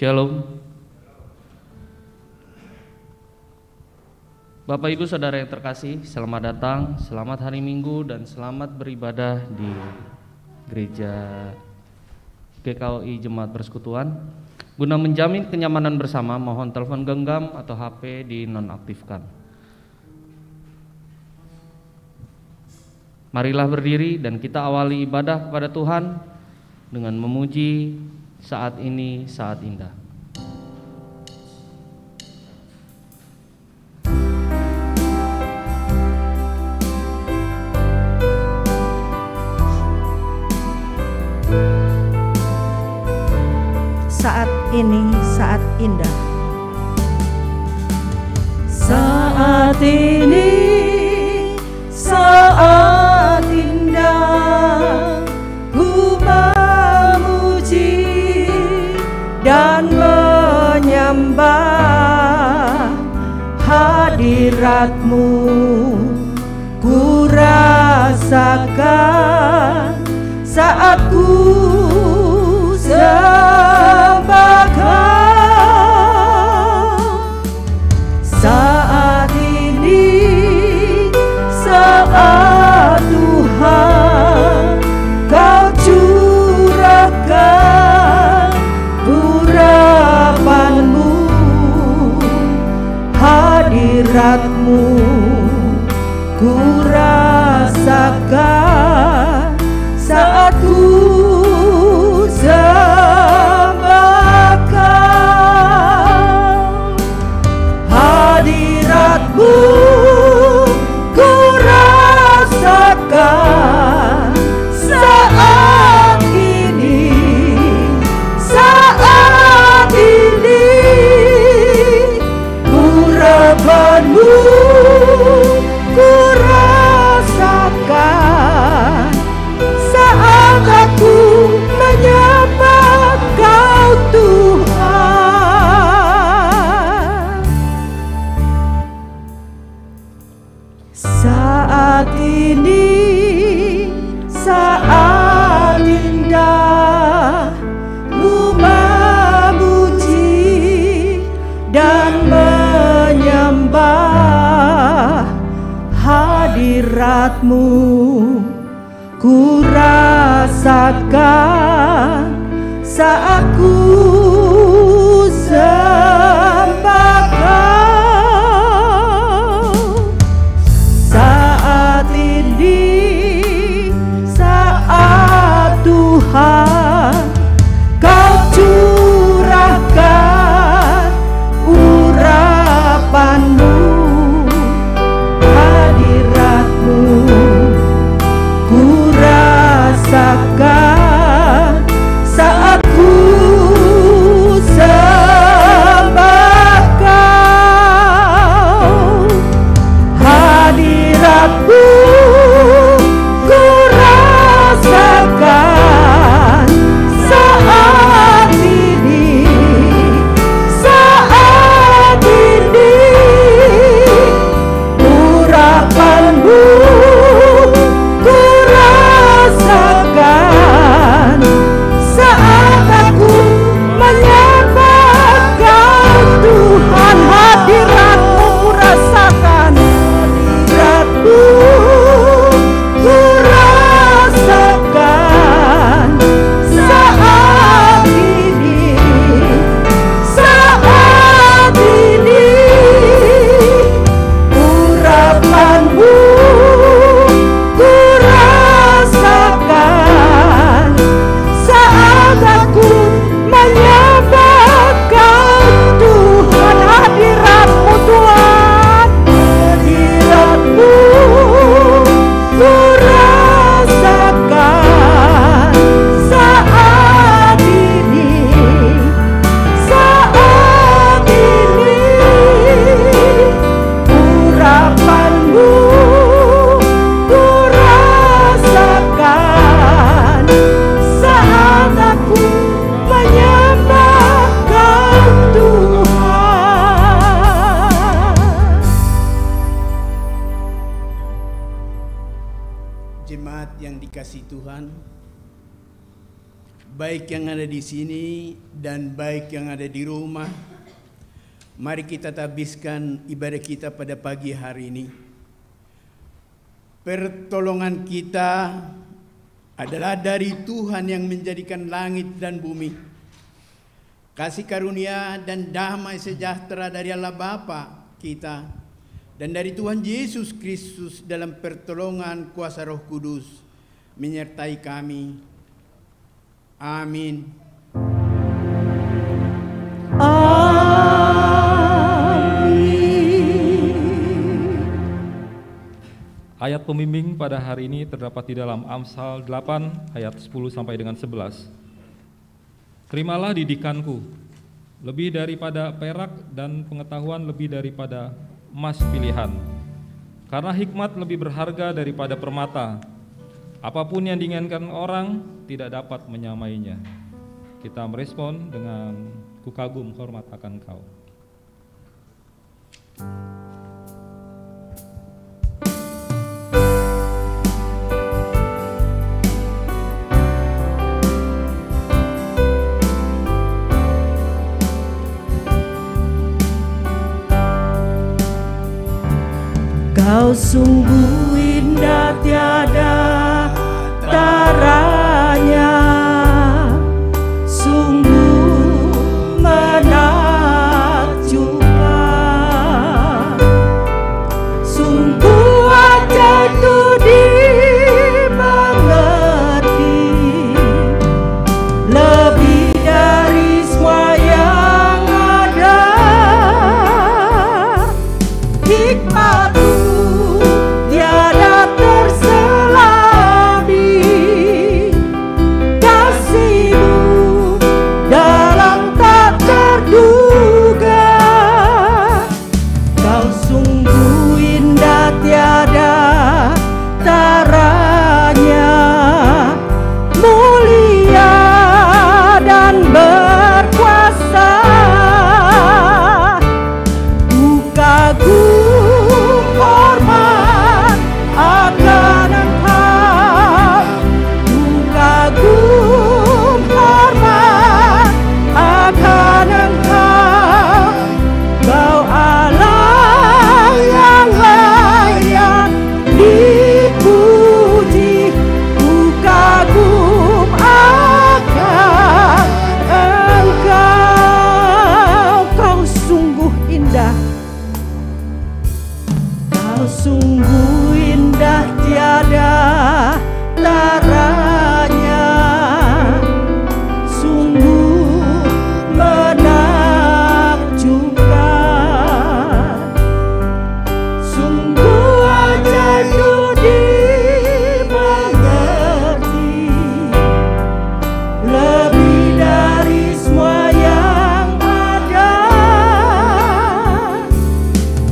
Shalom. Bapak Ibu Saudara yang terkasih, selamat datang, selamat hari Minggu dan selamat beribadah di Gereja GKOI Jemaat Persekutuan. Guna menjamin kenyamanan bersama, mohon telepon genggam atau HP dinonaktifkan. Marilah berdiri dan kita awali ibadah kepada Tuhan dengan memuji saat ini saat indah. Saat ini saat indah. Saat ini saat indah, ku memuji dan menyembah hadirat-Mu. Ku rasakan saat ku sembah Kau. Saat ini saat Tuhan Kau curahkan urapan-Mu, hadirat-Mu ku rasakan saat ku sembah Kau. Hadirat-Mu ku rasakan saat ini, saat ini. Urapan-Mu ku rasakan saat aku menyembah Kau Tuhan. Saat ini saat indah, ku memuji dan menyembah hadirat-Mu. Ku rasakan saat ku sembah Kau. Saat ini saat Tuhan Kau curahkan urapan-Mu, hadirat-Mu ku rasakan saat ku sembah Kau. Hadirat-Mu ku rasakan saat ini, saat ini. Urapan-Mu ku rasakan saat aku menyembah Kau Tuhan. Hadirat-Mu ku rasakan, hadirat-Mu ku rasakan saat ini, saat ini. Urapan-Mu ku rasakan saat aku menyembah Kau Tuhan. Hadirat-Mu Tuhan, hadirat-Mu ku rasakan saat ini, saat ini. Urapan-Mu ku rasakan saat aku menyembah Kau Tuhan. Jemaat yang dikasihi Tuhan, baik yang ada di sini dan baik yang ada di rumah, mari kita habiskan ibadah kita pada pagi hari ini. Pertolongan kita adalah dari Tuhan yang menjadikan langit dan bumi. Kasih karunia dan damai sejahtera dari Allah Bapa kita dan dari Tuhan Yesus Kristus dalam pertolongan kuasa Roh Kudus menyertai kami. Amin. Ayat pembimbing pada hari ini terdapat di dalam Amsal 8 ayat 10 sampai dengan 11. Terimalah didikanku, lebih daripada perak, dan pengetahuan lebih daripada emas pilihan. Karena hikmat lebih berharga daripada permata. Apapun yang diinginkan orang tidak dapat menyamainya. Kita merespon dengan ku kagum hormat akan Kau. Kau sungguh indah tiada taranya, sungguh menakjubkan, sungguh ajaib itu dimengerti, lebih dari semua yang ada. Hikmat tiada terselami, kasih-Mu dalam tak terduga. Kau sungguh indah tiada taranya, mulia dan berkuasa. Ku kagum hormat akan Engkau, ku kagum hormat akan Engkau. Kau Allah yang layak dipuji, ku kagum akan Engkau. Kau sungguh indah, Kau sungguh indah tiada taranya, sungguh menakjubkan, sungguh ajaib itu dimengerti, lebih dari semua yang ada.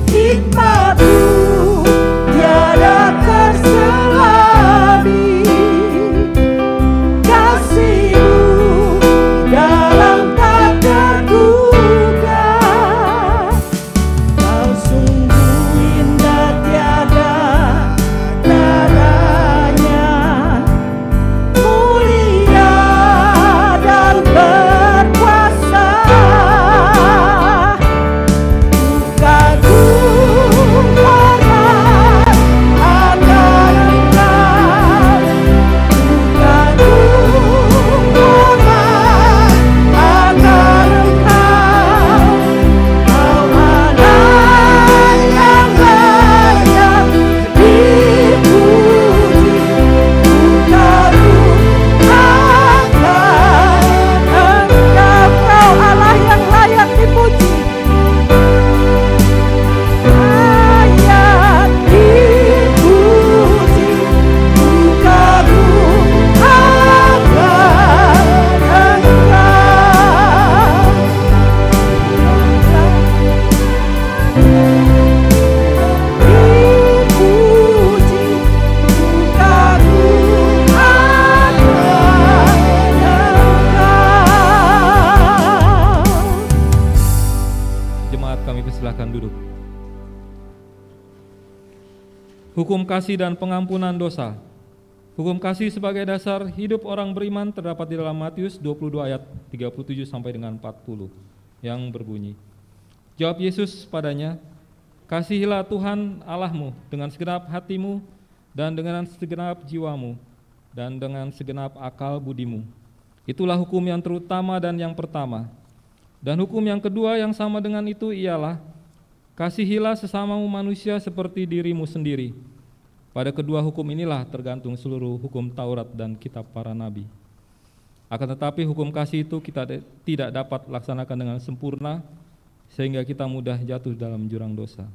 Hikmat-Mu tiada terselami, kasih-Mu dalam tak terduga. Kau sungguh indah tiada taranya, mulia dan berkuasa. Ku kagum hormat akan Engkau, ku kagum hormat akan Engkau. Kau Allah yang layak dipuji, ku kagum akan Engkau. Kau Allah yang layak dipuji, layak dipuji, ku kagum akan dipuji, ku kagum akan Jemaat kami persilahkan duduk. Hukum kasih dan pengampunan dosa. Hukum kasih sebagai dasar hidup orang beriman terdapat di dalam Matius 22 ayat 37 sampai dengan 40 yang berbunyi, jawab Yesus padanya, kasihilah Tuhan Allahmu dengan segenap hatimu dan dengan segenap jiwamu dan dengan segenap akal budimu. Itulah hukum yang terutama dan yang pertama. Dan hukum yang kedua yang sama dengan itu ialah, kasihilah sesamamu manusia seperti dirimu sendiri. Pada kedua hukum inilah tergantung seluruh hukum Taurat dan kitab para nabi. Akan tetapi hukum kasih itu kita tidak dapat laksanakan dengan sempurna, sehingga kita mudah jatuh dalam jurang dosa.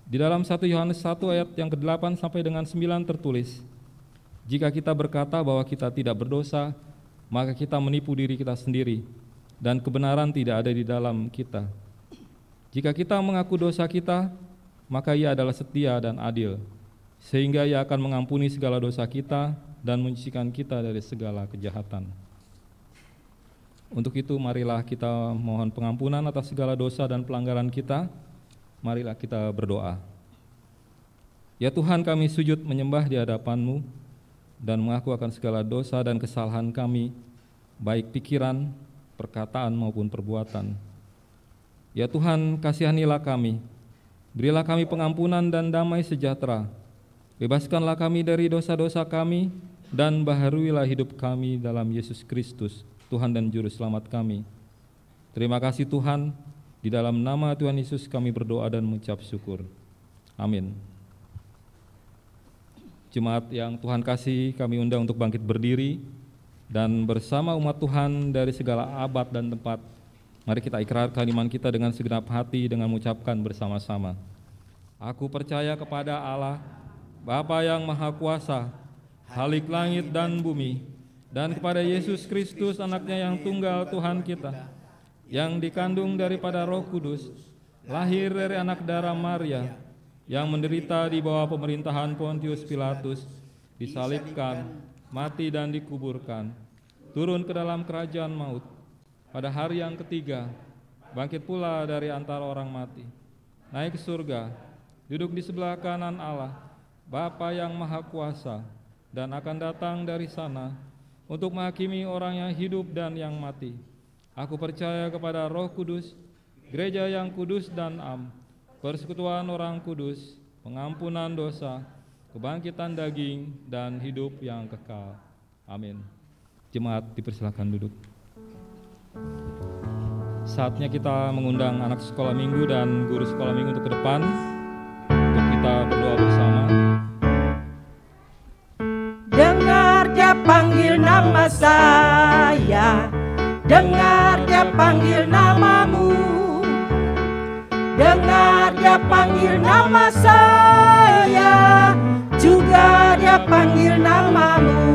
Di dalam 1 Yohanes 1 ayat yang ke-8 sampai dengan 9 tertulis, jika kita berkata bahwa kita tidak berdosa, maka kita menipu diri kita sendiri, dan kebenaran tidak ada di dalam kita. Jika kita mengaku dosa kita, maka Ia adalah setia dan adil, sehingga Ia akan mengampuni segala dosa kita dan menyucikan kita dari segala kejahatan. Untuk itu marilah kita mohon pengampunan atas segala dosa dan pelanggaran kita. Marilah kita berdoa. Ya Tuhan, kami sujud menyembah di hadapan-Mu dan mengaku akan segala dosa dan kesalahan kami, baik pikiran, perkataan maupun perbuatan. Ya Tuhan, kasihanilah kami, berilah kami pengampunan dan damai sejahtera. Bebaskanlah kami dari dosa-dosa kami dan baharuilah hidup kami dalam Yesus Kristus, Tuhan dan Juru Selamat kami. Terima kasih Tuhan, di dalam nama Tuhan Yesus kami berdoa dan mengucap syukur. Amin. Jemaat yang Tuhan kasih, kami undang untuk bangkit berdiri dan bersama umat Tuhan dari segala abad dan tempat, mari kita ikrarkan iman kita dengan segenap hati dengan mengucapkan bersama-sama. Aku percaya kepada Allah, Bapa yang Maha Kuasa, Khalik langit dan bumi, dan kepada Yesus Kristus anaknya yang tunggal Tuhan kita, yang dikandung daripada Roh Kudus, lahir dari anak darah Maria, yang menderita di bawah pemerintahan Pontius Pilatus, disalibkan, mati dan dikuburkan, turun ke dalam kerajaan maut, pada hari yang ketiga, bangkit pula dari antara orang mati, naik ke surga, duduk di sebelah kanan Allah, Bapa yang Maha Kuasa, dan akan datang dari sana untuk menghakimi orang yang hidup dan yang mati. Aku percaya kepada Roh Kudus, gereja yang kudus dan am, persekutuan orang kudus, pengampunan dosa, kebangkitan daging, dan hidup yang kekal. Amin. Jemaat dipersilakan duduk. Saatnya kita mengundang anak sekolah minggu dan guru sekolah minggu untuk ke depan, untuk kita berdoa bersama. Dengar Dia panggil nama saya, dengar Dia panggil namamu, dengar Dia panggil nama saya, juga Dia panggil namamu.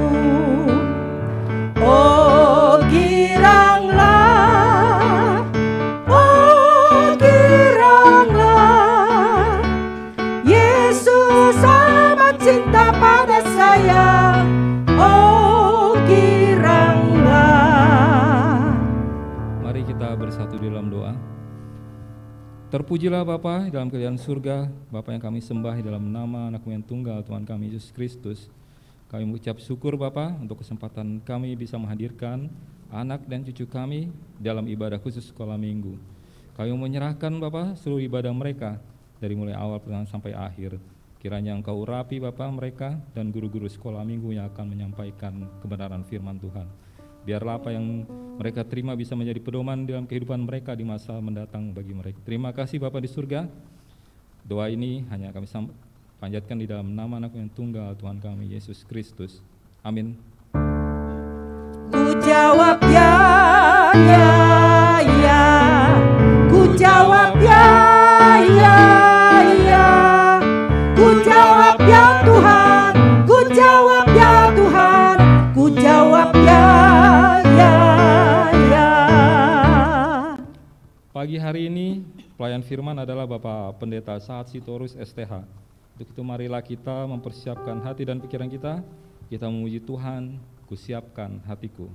Oh giranglah, oh giranglah, Yesus amat cinta pada saya. Oh giranglah. Mari kita bersatu di dalam doa. Terpujilah Bapa dalam kerajaan surga, Bapa yang kami sembah dalam nama Anak-Mu yang tunggal Tuhan kami Yesus Kristus. Kami mengucap syukur Bapa untuk kesempatan kami bisa menghadirkan anak dan cucu kami dalam ibadah khusus sekolah minggu. Kami menyerahkan Bapa seluruh ibadah mereka dari mulai awal pertengahan sampai akhir. Kiranya Engkau urapi Bapa mereka dan guru-guru sekolah minggu yang akan menyampaikan kebenaran firman Tuhan. Biarlah apa yang mereka terima bisa menjadi pedoman dalam kehidupan mereka di masa mendatang bagi mereka. Terima kasih Bapa di surga. Doa ini hanya kami panjatkan di dalam nama Anak yang tunggal Tuhan kami Yesus Kristus. Amin. Ku jawab ya, ya, ya. Ku jawab ya, ya, ya. Ku jawab ya Tuhan, ku jawab ya Tuhan, ku jawab ya, ya, ya. Pagi hari ini pelayan firman adalah Bapak Pendeta Sahat Sitorus STH. Untuk itu marilah kita mempersiapkan hati dan pikiran kita memuji Tuhan, kusiapkan hatiku.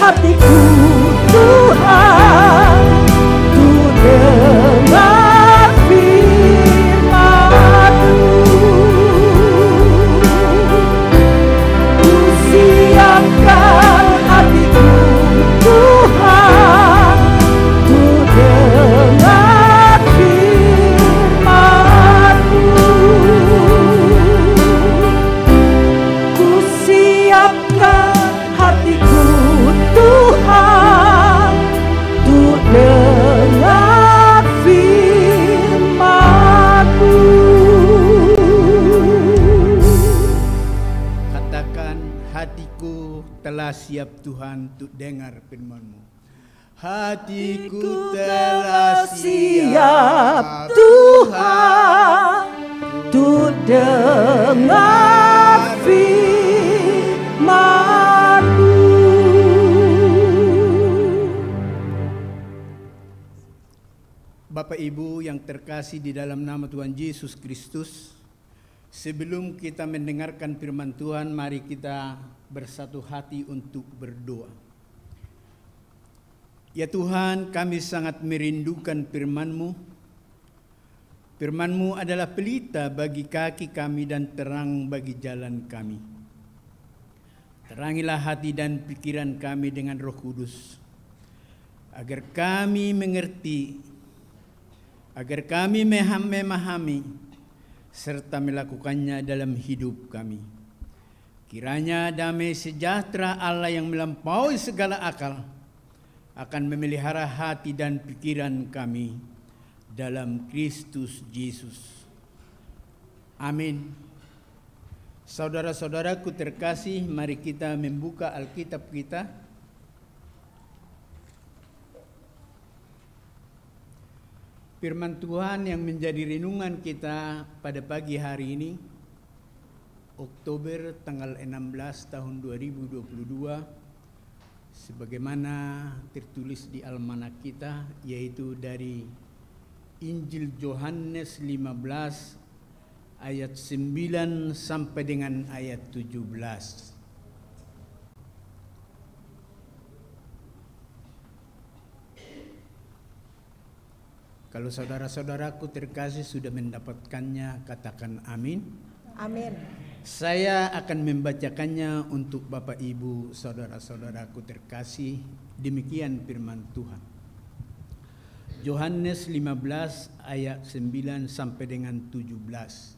hatiku Tuhan, untuk dengar firman-Mu. Ku siapkan hatiku Tuhan, untuk dengar firman-Mu. Ku siapkan hatiku Tuhan, untuk dengar firman-Mu. Katakan, hatiku telah siap Tuhan untuk dengar firman-Mu. Hatiku telah siap Tuhan, untuk dengar firman-Mu. Bapak Ibu yang terkasih di dalam nama Tuhan Yesus Kristus, sebelum kita mendengarkan firman Tuhan, mari kita bersatu hati untuk berdoa. Ya Tuhan, kami sangat merindukan firman-Mu. Firman-Mu adalah pelita bagi kaki kami dan terang bagi jalan kami. Terangilah hati dan pikiran kami dengan Roh Kudus, agar kami mengerti, agar kami memahami, serta melakukannya dalam hidup kami. Kiranya damai sejahtera Allah yang melampaui segala akal akan memelihara hati dan pikiran kami dalam Kristus Yesus. Amin. Saudara-saudaraku terkasih, mari kita membuka Alkitab kita. Firman Tuhan yang menjadi renungan kita pada pagi hari ini, Oktober tanggal 16 tahun 2022, sebagaimana tertulis di almanak kita, yaitu dari Injil Yohanes 15 ayat 9 sampai dengan ayat 17. Kalau saudara-saudaraku terkasih sudah mendapatkannya, katakan amin. Amin. Saya akan membacakannya untuk Bapak Ibu saudara-saudaraku terkasih. Demikian firman Tuhan. Yohanes 15 ayat 9 sampai dengan 17.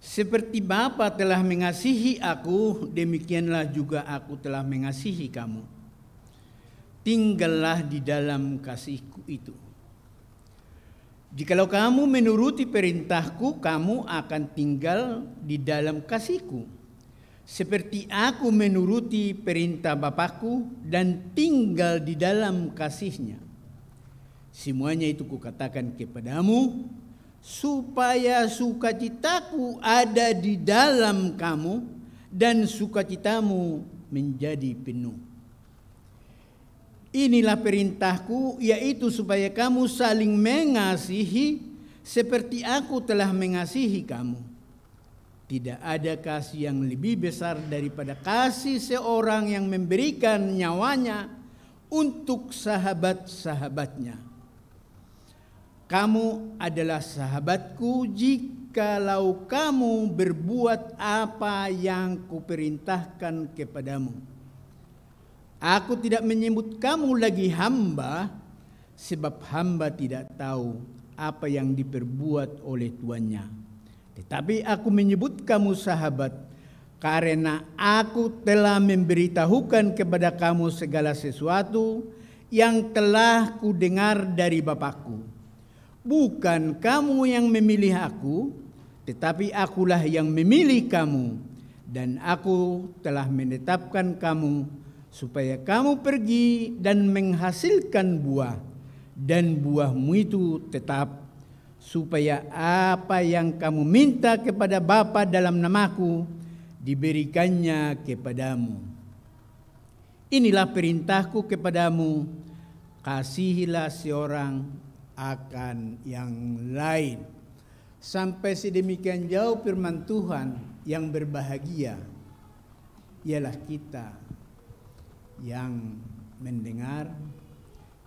Seperti Bapa telah mengasihi aku, demikianlah juga aku telah mengasihi kamu. Tinggallah di dalam kasihku itu. Jikalau kamu menuruti perintahku, kamu akan tinggal di dalam kasihku, seperti aku menuruti perintah Bapakku dan tinggal di dalam kasihnya. Semuanya itu kukatakan kepadamu, supaya sukacitaku ada di dalam kamu dan sukacitamu menjadi penuh. Inilah perintahku, yaitu supaya kamu saling mengasihi seperti aku telah mengasihi kamu. Tidak ada kasih yang lebih besar daripada kasih seorang yang memberikan nyawanya untuk sahabat-sahabatnya. Kamu adalah sahabatku jikalau kamu berbuat apa yang kuperintahkan kepadamu. Aku tidak menyebut kamu lagi hamba, sebab hamba tidak tahu apa yang diperbuat oleh tuannya. Tetapi aku menyebut kamu sahabat, karena aku telah memberitahukan kepada kamu segala sesuatu yang telah kudengar dari Bapakku. Bukan kamu yang memilih aku, tetapi akulah yang memilih kamu, dan aku telah menetapkan kamu supaya kamu pergi dan menghasilkan buah, dan buahmu itu tetap, supaya apa yang kamu minta kepada Bapa dalam namaku diberikannya kepadamu. Inilah perintahku kepadamu, kasihilah seorang akan yang lain. Sampai sedemikian jauh firman Tuhan. Yang berbahagia ialah kita yang mendengar,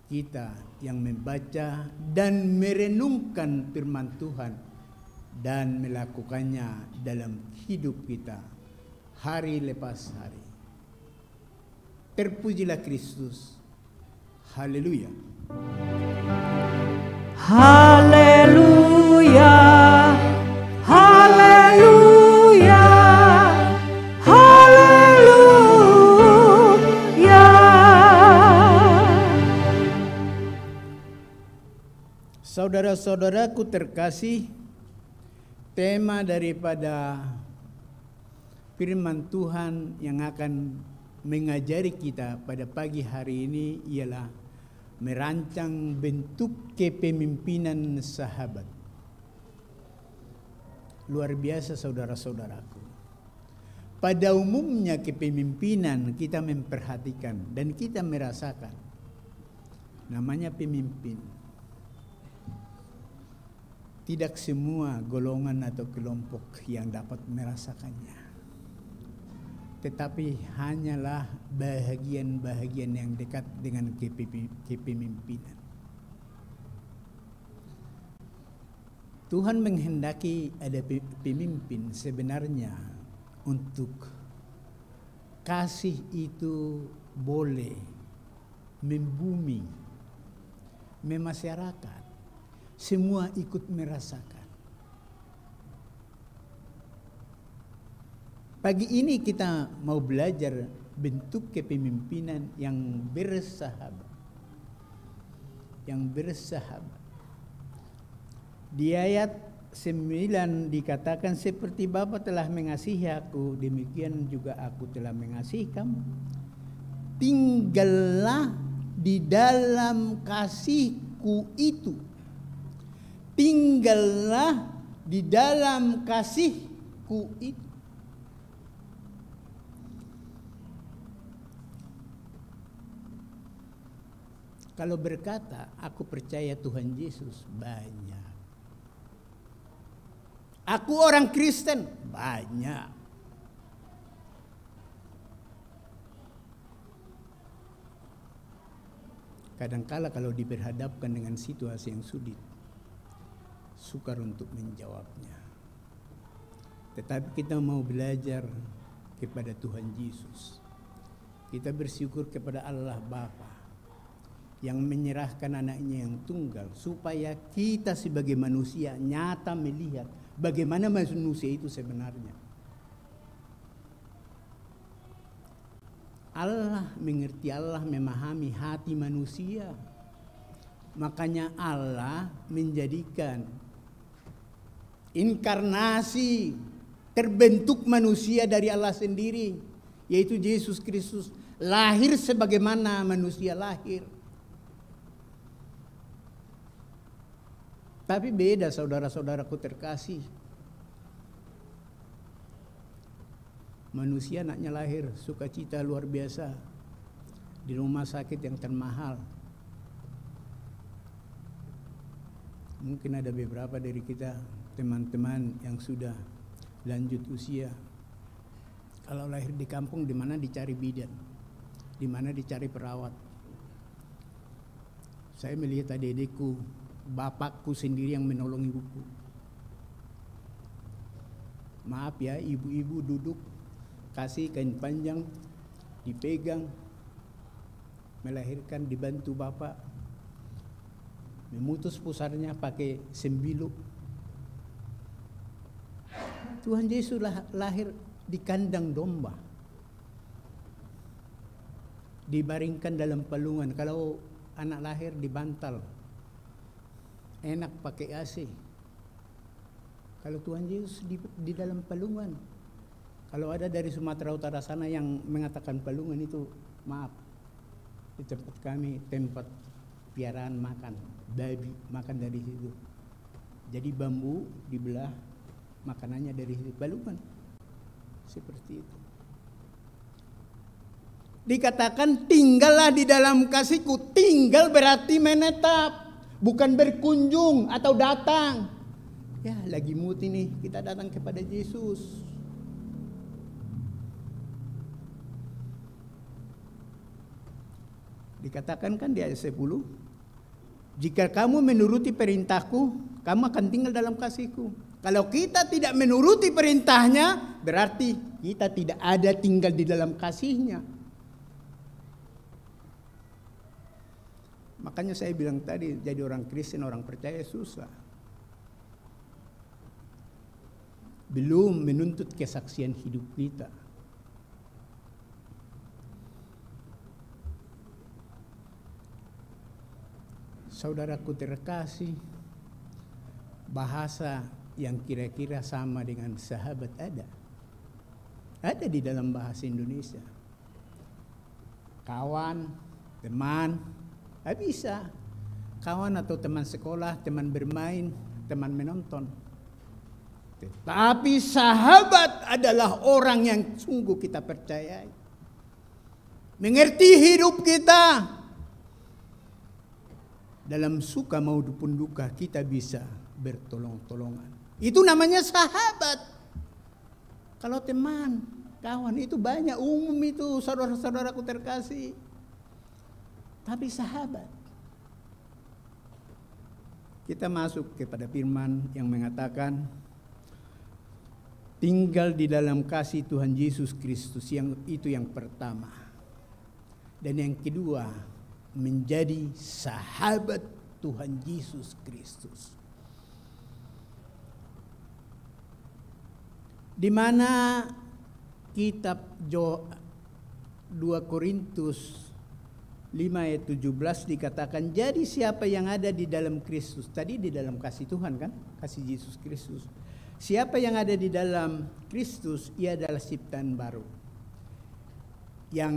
kita yang membaca dan merenungkan firman Tuhan dan melakukannya dalam hidup kita hari lepas hari. Terpujilah Kristus. Haleluya. Haleluya, haleluya, haleluya. Saudara-saudaraku terkasih, tema daripada firman Tuhan yang akan mengajari kita pada pagi hari ini ialah merancang bentuk kepemimpinan sahabat. Luar biasa saudara-saudaraku. Pada umumnya kepemimpinan kita memperhatikan dan kita merasakan. Namanya pemimpin. Tidak semua golongan atau kelompok yang dapat merasakannya. Tetapi hanyalah bahagian-bahagian yang dekat dengan kepemimpinan. Tuhan menghendaki ada pemimpin sebenarnya untuk kasih itu boleh membumi, memasyarakat. Semua ikut merasakan. Pagi ini kita mau belajar bentuk kepemimpinan yang bersahabat. Yang bersahabat. Di ayat 9 dikatakan, seperti Bapa telah mengasihi aku, demikian juga aku telah mengasihi kamu. Tinggallah di dalam kasihku itu. Tinggallah di dalam kasihku itu. Kalau berkata, aku percaya Tuhan Yesus, banyak. Aku orang Kristen, banyak. Kadangkala kalau diperhadapkan dengan situasi yang sulit, sukar untuk menjawabnya. Tetapi kita mau belajar kepada Tuhan Yesus. Kita bersyukur kepada Allah Bapa yang menyerahkan anaknya yang tunggal supaya kita sebagai manusia nyata melihat bagaimana manusia itu sebenarnya. Allah mengerti, Allah memahami hati manusia. Makanya Allah menjadikan inkarnasi, terbentuk manusia dari Allah sendiri, yaitu Yesus Kristus, lahir sebagaimana manusia lahir. Tapi beda saudara-saudaraku terkasih. Manusia anaknya lahir, sukacita luar biasa di rumah sakit yang termahal. Mungkin ada beberapa dari kita teman-teman yang sudah lanjut usia. Kalau lahir di kampung, di mana dicari bidan, di mana dicari perawat. Saya melihat adik-adikku, bapakku sendiri yang menolong ibuku. Maaf ya, ibu-ibu duduk, kasih kain panjang, dipegang, melahirkan, dibantu bapak, memutus pusarnya pakai sembilu. Tuhan Yesus lahir di kandang domba, dibaringkan dalam palungan. Kalau anak lahir di bantal, enak pakai AC. Kalau Tuhan Yesus di dalam palungan. Kalau ada dari Sumatera Utara sana yang mengatakan palungan itu, maaf, di tempat kami tempat piaraan makan, babi makan dari situ. Jadi bambu dibelah, makanannya dari situ, palungan. Seperti itu. Dikatakan tinggallah di dalam kasihku. Tinggal berarti menetap, bukan berkunjung atau datang. Ya, lagi mood ini, kita datang kepada Yesus. Dikatakan kan di ayat 10, jika kamu menuruti perintahku, kamu akan tinggal dalam kasihku. Kalau kita tidak menuruti perintahnya, berarti kita tidak ada tinggal di dalam kasihnya. Makanya saya bilang tadi, jadi orang Kristen, orang percaya susah. Belum menuntut kesaksian hidup kita. Saudaraku terkasih, bahasa yang kira-kira sama dengan sahabat ada. Ada di dalam bahasa Indonesia. Kawan, teman, bisa. Kawan atau teman sekolah, teman bermain, teman menonton. Tetapi sahabat adalah orang yang sungguh kita percayai. Mengerti hidup kita. Dalam suka maupun duka kita bisa bertolong-tolongan. Itu namanya sahabat. Kalau teman, kawan itu banyak, umum itu, saudara-saudaraku terkasih. Tapi sahabat. Kita masuk kepada firman yang mengatakan, tinggal di dalam kasih Tuhan Yesus Kristus, yang itu yang pertama. Dan yang kedua, menjadi sahabat Tuhan Yesus Kristus. Di mana kitab 2 Korintus 5 ayat 17 dikatakan, jadi siapa yang ada di dalam Kristus, tadi di dalam kasih Tuhan kan, kasih Yesus Kristus. Siapa yang ada di dalam Kristus, ia adalah ciptaan baru. Yang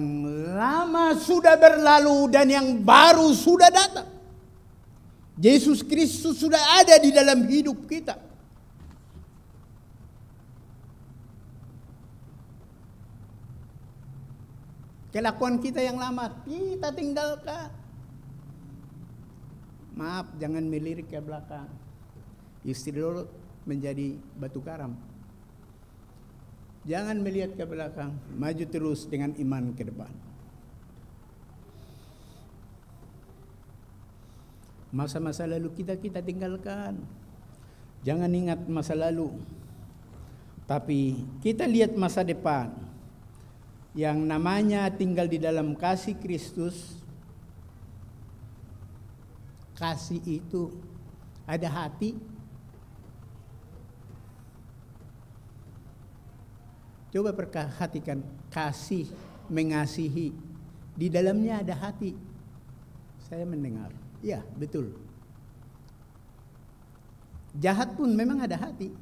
lama sudah berlalu dan yang baru sudah datang. Yesus Kristus sudah ada di dalam hidup kita. Kelakuan kita yang lama kita tinggalkan. Maaf, jangan melirik ke belakang. Istri Lot menjadi batu karam. Jangan melihat ke belakang, maju terus dengan iman ke depan. Masa-masa lalu kita tinggalkan. Jangan ingat masa lalu. Tapi kita lihat masa depan. Yang namanya tinggal di dalam kasih Kristus. Kasih itu ada hati. Coba perhatikan, kasih, mengasihi, di dalamnya ada hati. Saya mendengar, ya betul. Jahat pun memang ada hati.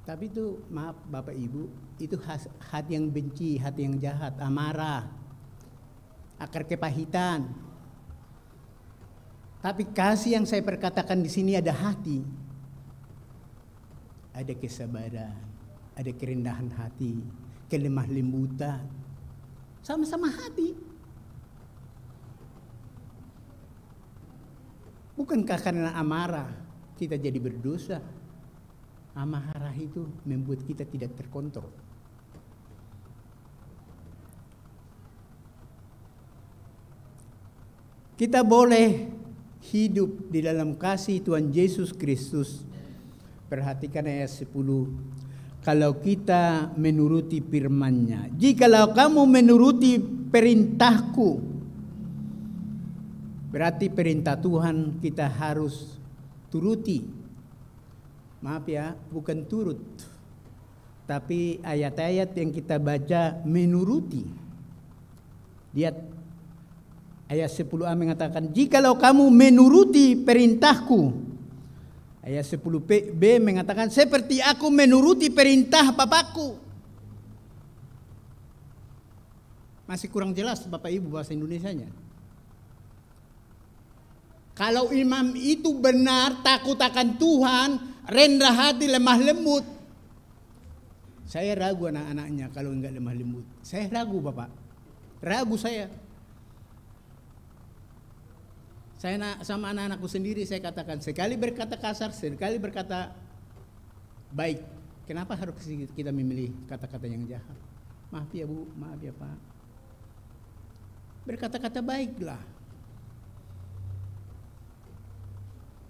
Tapi itu, maaf Bapak Ibu, itu hati yang benci, hati yang jahat, amarah, akar kepahitan. Tapi kasih yang saya perkatakan di sini ada hati, ada kesabaran. Ada kerendahan hati, kelemah lembutan, sama-sama hati. Bukankah karena amarah kita jadi berdosa? Amarah itu membuat kita tidak terkontrol. Kita boleh hidup di dalam kasih Tuhan Yesus Kristus. Perhatikan ayat 10. Kalau kita menuruti firman-Nya, jikalau kamu menuruti perintahku, berarti perintah Tuhan kita harus turuti. Maaf ya, bukan turut, tapi ayat-ayat yang kita baca menuruti. Lihat ayat 10a mengatakan, jikalau kamu menuruti perintahku. Ayat 10b mengatakan, seperti aku menuruti perintah Bapakku. Masih kurang jelas Bapak Ibu bahasa Indonesianya. Kalau imam itu benar, takut akan Tuhan, rendah hati, lemah lembut. Saya ragu anak-anaknya kalau enggak lemah lembut. Saya ragu Bapak. Ragu saya. Saya sama anak-anakku sendiri saya katakan, sekali berkata kasar, sekali berkata baik. Kenapa harus kita memilih kata-kata yang jahat? Maaf ya Bu, maaf ya Pak. Berkata-kata baiklah.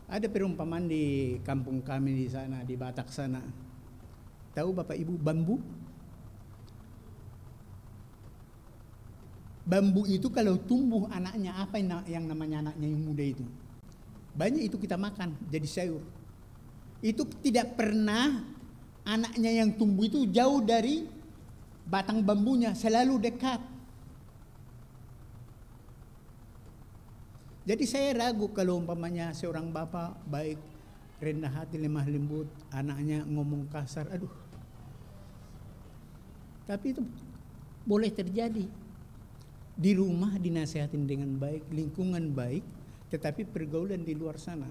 Ada perumpamaan di kampung kami di sana, di Batak sana. Tahu Bapak Ibu bambu? Bambu itu kalau tumbuh anaknya, apa yang namanya anaknya yang muda itu? Banyak itu kita makan jadi sayur. Itu tidak pernah anaknya yang tumbuh itu jauh dari batang bambunya, selalu dekat. Jadi saya ragu kalau umpamanya seorang bapak baik, rendah hati, lemah lembut, anaknya ngomong kasar, aduh. Tapi itu boleh terjadi. Di rumah dinasehatin dengan baik, lingkungan baik, tetapi pergaulan di luar sana.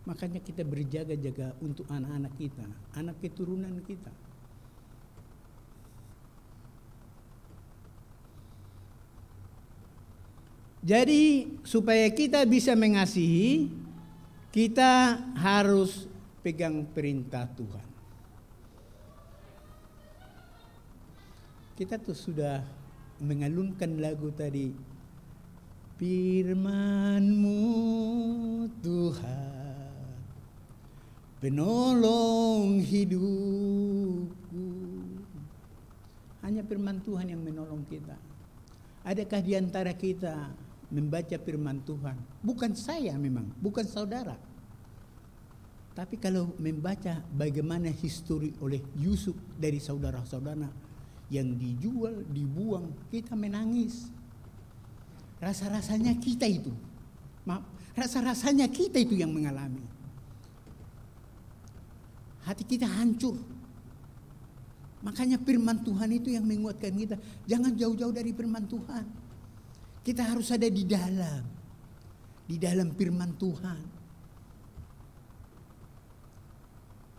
Makanya kita berjaga-jaga untuk anak-anak kita, anak keturunan kita. Jadi supaya kita bisa mengasihi, kita harus pegang perintah Tuhan. Kita tuh sudah mengalunkan lagu tadi, firman-Mu Tuhan, penolong hidupku. Hanya firman Tuhan yang menolong kita. Adakah di antara kita membaca firman Tuhan? Bukan saya memang, bukan saudara. Tapi kalau membaca bagaimana histori oleh Yusuf dari saudara-saudara yang dijual, dibuang, kita menangis. Rasa-rasanya kita itu, maaf, rasa-rasanya kita itu yang mengalami. Hati kita hancur. Makanya firman Tuhan itu yang menguatkan kita. Jangan jauh-jauh dari firman Tuhan. Kita harus ada di dalam firman Tuhan.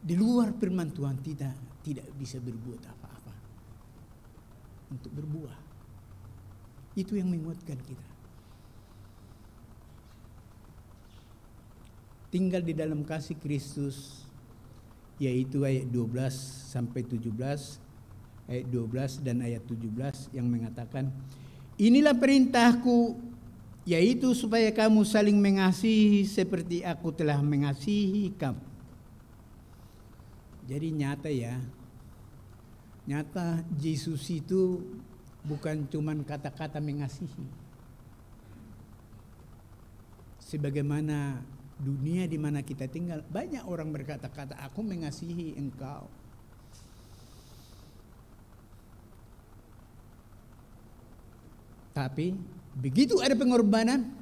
Di luar firman Tuhan kita tidak bisa berbuat apa-apa untuk berbuah. Itu yang menguatkan kita. Tinggal di dalam kasih Kristus, yaitu ayat 12 sampai 17, ayat 12 dan ayat 17 yang mengatakan, inilah perintahku, yaitu supaya kamu saling mengasihi seperti aku telah mengasihi kamu. Jadi nyata ya, nyata Yesus itu bukan cuman kata-kata mengasihi. Sebagaimana dunia di mana kita tinggal, banyak orang berkata-kata, aku mengasihi engkau. Tapi begitu ada pengorbanan,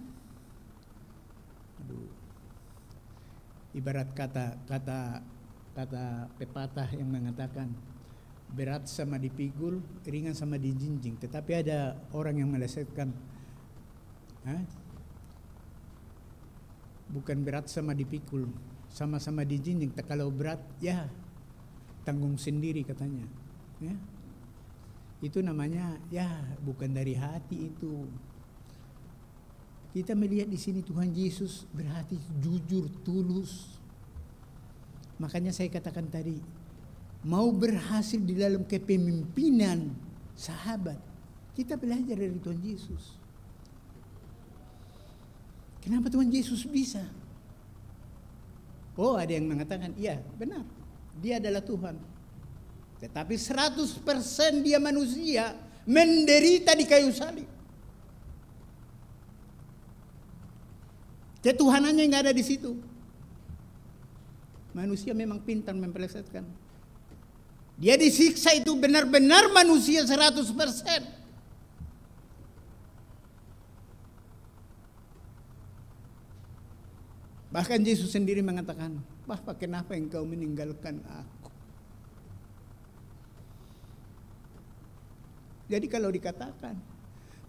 ibarat kata pepatah yang mengatakan, berat sama dipikul, ringan sama dijinjing. Tetapi ada orang yang melesetkan, bukan berat sama dipikul, sama-sama dijinjing. Kalau berat, ya tanggung sendiri katanya. Ya. Itu namanya ya bukan dari hati itu. Kita melihat di sini Tuhan Yesus berhati jujur, tulus. Makanya saya katakan tadi, mau berhasil di dalam kepemimpinan sahabat, kita belajar dari Tuhan Yesus. Kenapa Tuhan Yesus bisa? Oh, ada yang mengatakan, iya benar, dia adalah Tuhan. Tetapi 100% dia manusia, menderita di kayu salib. Ketuhanannya nggak ada di situ. Manusia memang pintar mempelesetkan. Dia disiksa itu benar-benar manusia 100%. Bahkan Yesus sendiri mengatakan, Bapa, kenapa engkau meninggalkan aku? Jadi kalau dikatakan,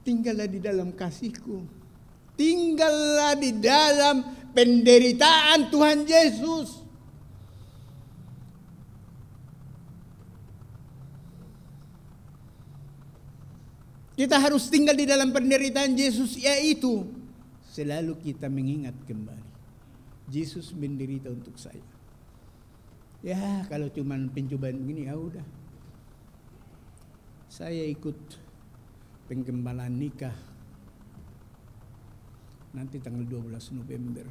tinggallah di dalam kasihku, tinggallah di dalam penderitaan Tuhan Yesus. Kita harus tinggal di dalam penderitaan Yesus, yaitu selalu kita mengingat kembali, Yesus menderita untuk saya. Ya kalau cuma pencobaan begini, ya udah, saya ikut penggembalaan nikah nanti tanggal 12 November.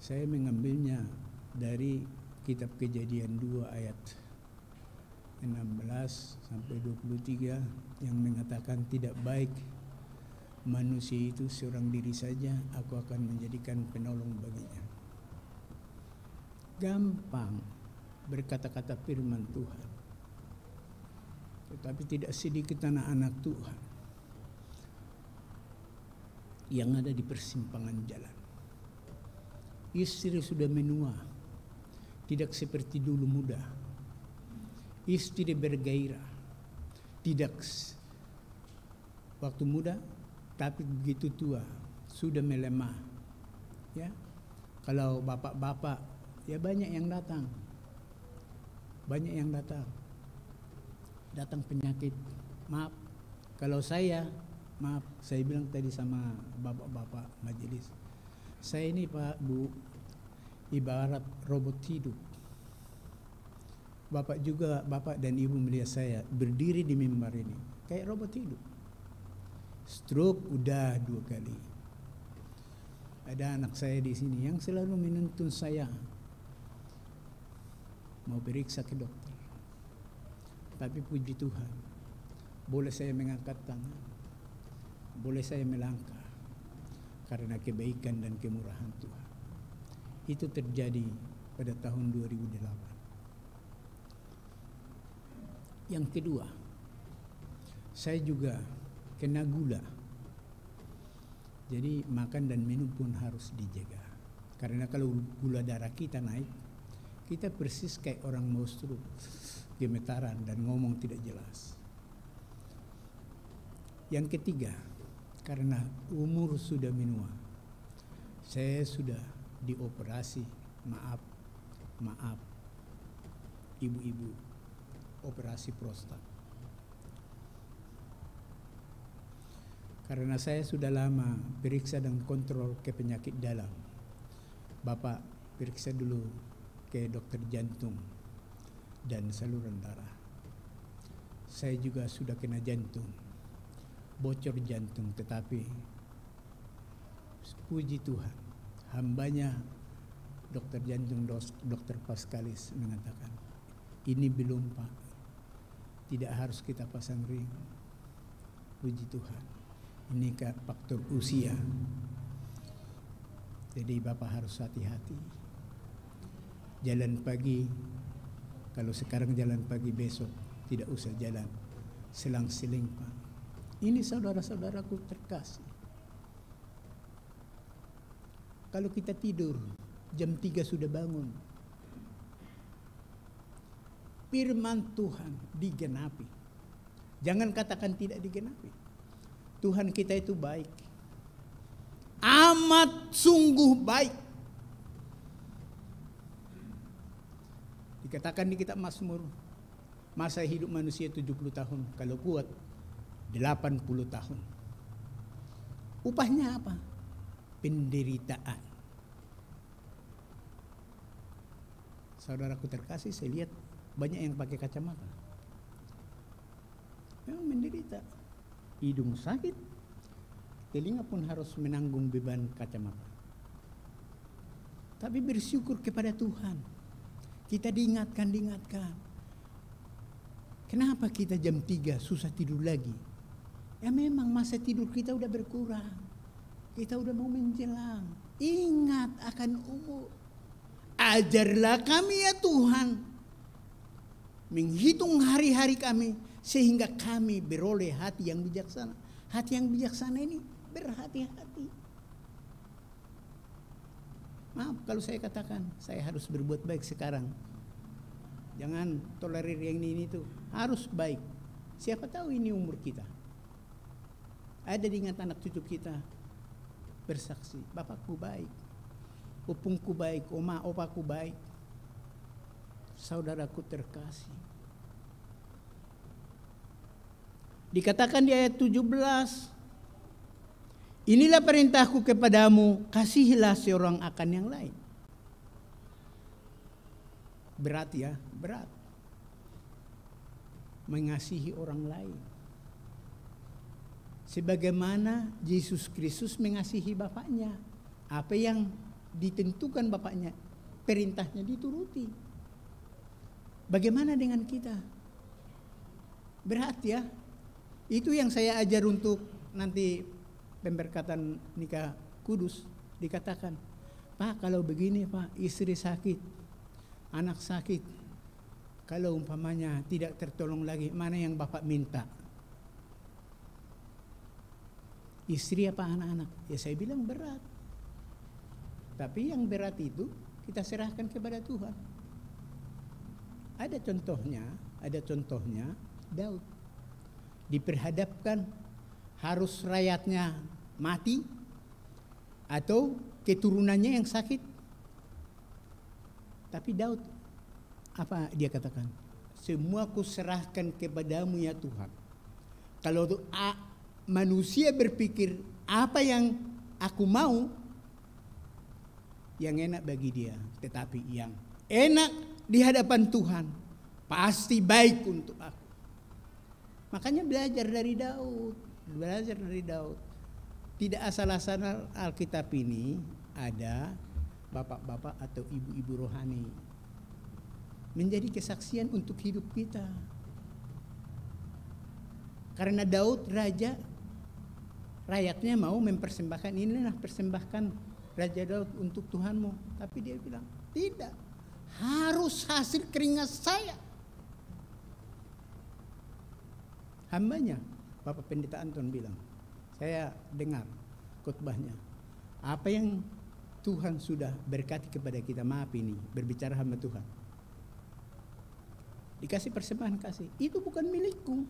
Saya mengambilnya dari kitab Kejadian 2 ayat 16 sampai 23 yang mengatakan tidak baik manusia itu seorang diri saja, aku akan menjadikan penolong baginya. Gampang berkata-kata firman Tuhan, tetapi tidak sedikit anak-anak Tuhan yang ada di persimpangan jalan. Istri sudah menua, tidak seperti dulu muda. Istri bergairah, tidak waktu muda, tapi begitu tua sudah melemah. Ya, kalau bapak-bapak, ya banyak yang datang, datang penyakit. Maaf, kalau saya bilang tadi sama bapak-bapak majelis, saya ini Pak Bu ibarat robot hidup. Bapak dan Ibu melihat saya berdiri di mimbar ini kayak robot hidup. Stroke udah 2 kali. Ada anak saya di sini yang selalu menuntun saya mau periksa ke dokter. Tapi puji Tuhan, boleh saya mengangkat tangan, boleh saya melangkah karena kebaikan dan kemurahan Tuhan. Itu terjadi pada tahun 2008. Yang kedua, saya juga kena gula. Jadi makan dan minum pun harus dijaga. Karena kalau gula darah kita naik, kita persis kayak orang mau stroke, gemetaran dan ngomong tidak jelas. Yang ketiga, karena umur sudah menua, saya sudah dioperasi, maaf ibu-ibu, operasi prostat. Karena saya sudah lama periksa dan kontrol ke penyakit dalam. Bapak periksa dulu ke dokter jantung dan saluran darah. Saya juga sudah kena jantung, bocor jantung, tetapi puji Tuhan, hambanya dokter jantung, dokter Paskalis mengatakan, ini belum Pak, tidak harus kita pasang ring. Puji Tuhan, ini faktor usia. Jadi Bapak harus hati-hati. Jalan pagi, kalau sekarang jalan pagi, besok tidak usah jalan selang-seling Pak. Ini saudara-saudaraku terkasih. Kalau kita tidur, jam 3 sudah bangun. Firman Tuhan digenapi. Jangan katakan tidak digenapi. Tuhan kita itu baik. Amat sungguh baik. Dikatakan di kitab Mazmur, masa hidup manusia 70 tahun, kalau kuat 80 tahun. Upahnya apa? Penderitaan. Saudaraku terkasih, saya lihat banyak yang pakai kacamata. Memang menderita. Hidung sakit, telinga pun harus menanggung beban kacamata. Tapi bersyukur kepada Tuhan. Kita diingatkan. Kenapa kita jam 3 susah tidur lagi? Ya memang masa tidur kita udah berkurang. Kita udah mau menjelang. Ingat akan umur. Ajarlah kami ya Tuhan menghitung hari-hari kami sehingga kami beroleh hati yang bijaksana. Hati yang bijaksana ini berhati-hati. Maaf kalau saya katakan saya harus berbuat baik sekarang. Jangan tolerir yang ini itu. Harus baik. Siapa tahu ini umur kita. Ada diingat anak cucu kita bersaksi, bapakku baik, opungku baik, opaku baik. Saudaraku terkasih. Dikatakan di ayat 17, inilah perintahku kepadamu, kasihilah seorang akan yang lain. Berat ya, berat. Mengasihi orang lain. sebagaimana Yesus Kristus mengasihi Bapaknya. Apa yang ditentukan Bapaknya, perintahnya dituruti. Bagaimana dengan kita? Berat ya. Itu yang saya ajar untuk nanti pemberkatan nikah kudus. Dikatakan, Pak, kalau begini Pak, istri sakit, anak sakit, kalau umpamanya tidak tertolong lagi, mana yang Bapak minta? Istri apa anak-anak? Ya saya bilang berat. Tapi yang berat itu kita serahkan kepada Tuhan. Ada contohnya Daud. Diperhadapkan harus rakyatnya mati atau keturunannya yang sakit. Tapi Daud apa dia katakan? Semua ku serahkan kepadamu ya Tuhan. Kalau manusia berpikir apa yang aku mau, yang enak bagi dia. Tetapi yang enak di hadapan Tuhan pasti baik untuk aku. Makanya belajar dari Daud. Tidak asal-asalan Alkitab ini ada bapak-bapak atau ibu-ibu rohani menjadi kesaksian untuk hidup kita. Karena Daud raja, rakyatnya mau mempersembahkan, inilah persembahkan Raja Daud untuk Tuhanmu. Tapi dia bilang, tidak, harus hasil keringat saya. Hambanya, Bapak Pendeta Anton bilang, saya dengar khotbahnya, apa yang Tuhan sudah berkati kepada kita, maaf ini berbicara hamba Tuhan, dikasih persembahan kasih, itu bukan milikku.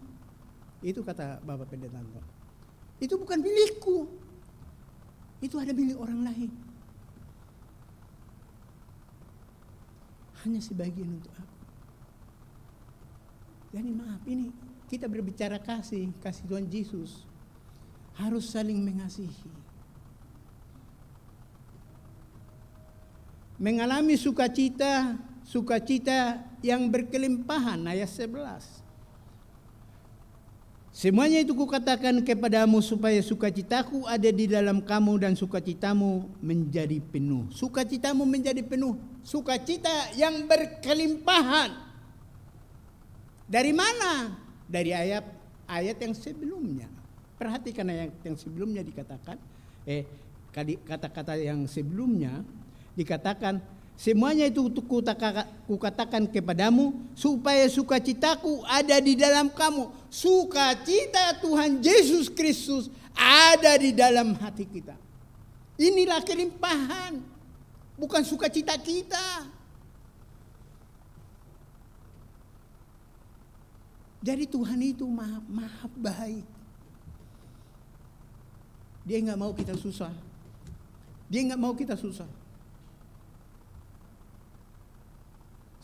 Itu kata Bapak Pendeta Anton, itu bukan milikku, itu ada milik orang lain, hanya sebagian untuk aku. Jadi maaf, ini kita berbicara kasih Tuhan Yesus harus saling mengasihi. Mengalami sukacita yang berkelimpahan, ayat 11. Semuanya itu kukatakan kepadamu supaya sukacitaku ada di dalam kamu dan sukacitamu menjadi penuh. Sukacitamu menjadi penuh. Sukacita yang berkelimpahan. Dari mana? Dari ayat yang sebelumnya. Perhatikan ayat yang sebelumnya dikatakan. Kata-kata yang sebelumnya dikatakan, semuanya itu kukatakan kepadamu supaya sukacitaku ada di dalam kamu. Sukacita Tuhan Yesus Kristus ada di dalam hati kita. Inilah kelimpahan, bukan sukacita kita. Jadi Tuhan itu maha baik. Dia nggak mau kita susah.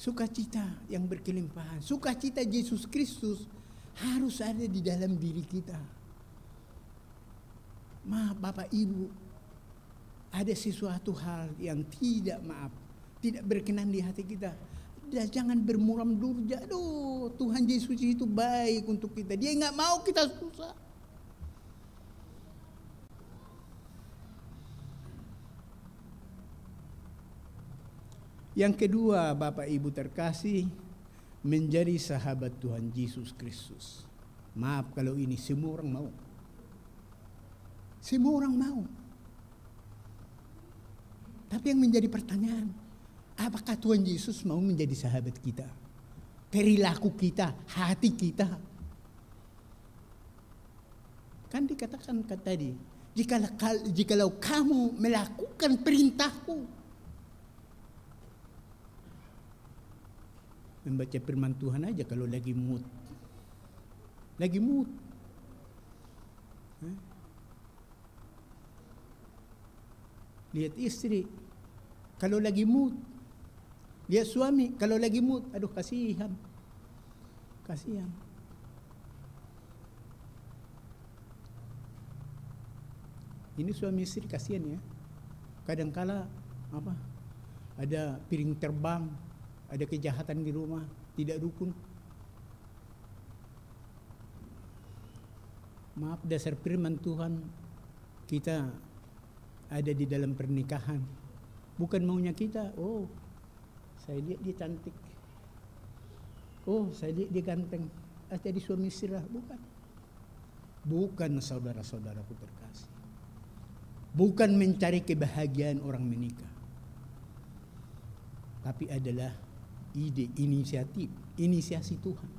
Sukacita yang berkelimpahan, sukacita Yesus Kristus harus ada di dalam diri kita. Maaf Bapak Ibu, ada sesuatu hal yang tidak berkenan di hati kita. Jangan bermuram durja. Aduh, Tuhan Yesus itu baik untuk kita. Dia nggak mau kita susah. Yang kedua, Bapak Ibu terkasih, menjadi sahabat Tuhan Yesus Kristus. Maaf kalau ini semua orang mau. Semua orang mau. Tapi yang menjadi pertanyaan, apakah Tuhan Yesus mau menjadi sahabat kita? Perilaku kita, hati kita. Kan dikatakan tadi, jikalau kamu melakukan perintahku, membaca firman Tuhan aja kalau lagi mood. Lihat istri kalau lagi mood. Lihat suami kalau lagi mood. Aduh, kasihan. Ini suami istri kasihan ya. Kadangkala ada piring terbang, ada kejahatan di rumah, tidak rukun. Maaf, dasar firman Tuhan kita ada di dalam pernikahan. Bukan maunya kita, oh saya lihat dia cantik, oh saya lihat dia ganteng, jadi suami istri lah. Bukan saudara-saudaraku terkasih. Bukan mencari kebahagiaan orang menikah. Tapi adalah ide, inisiasi Tuhan.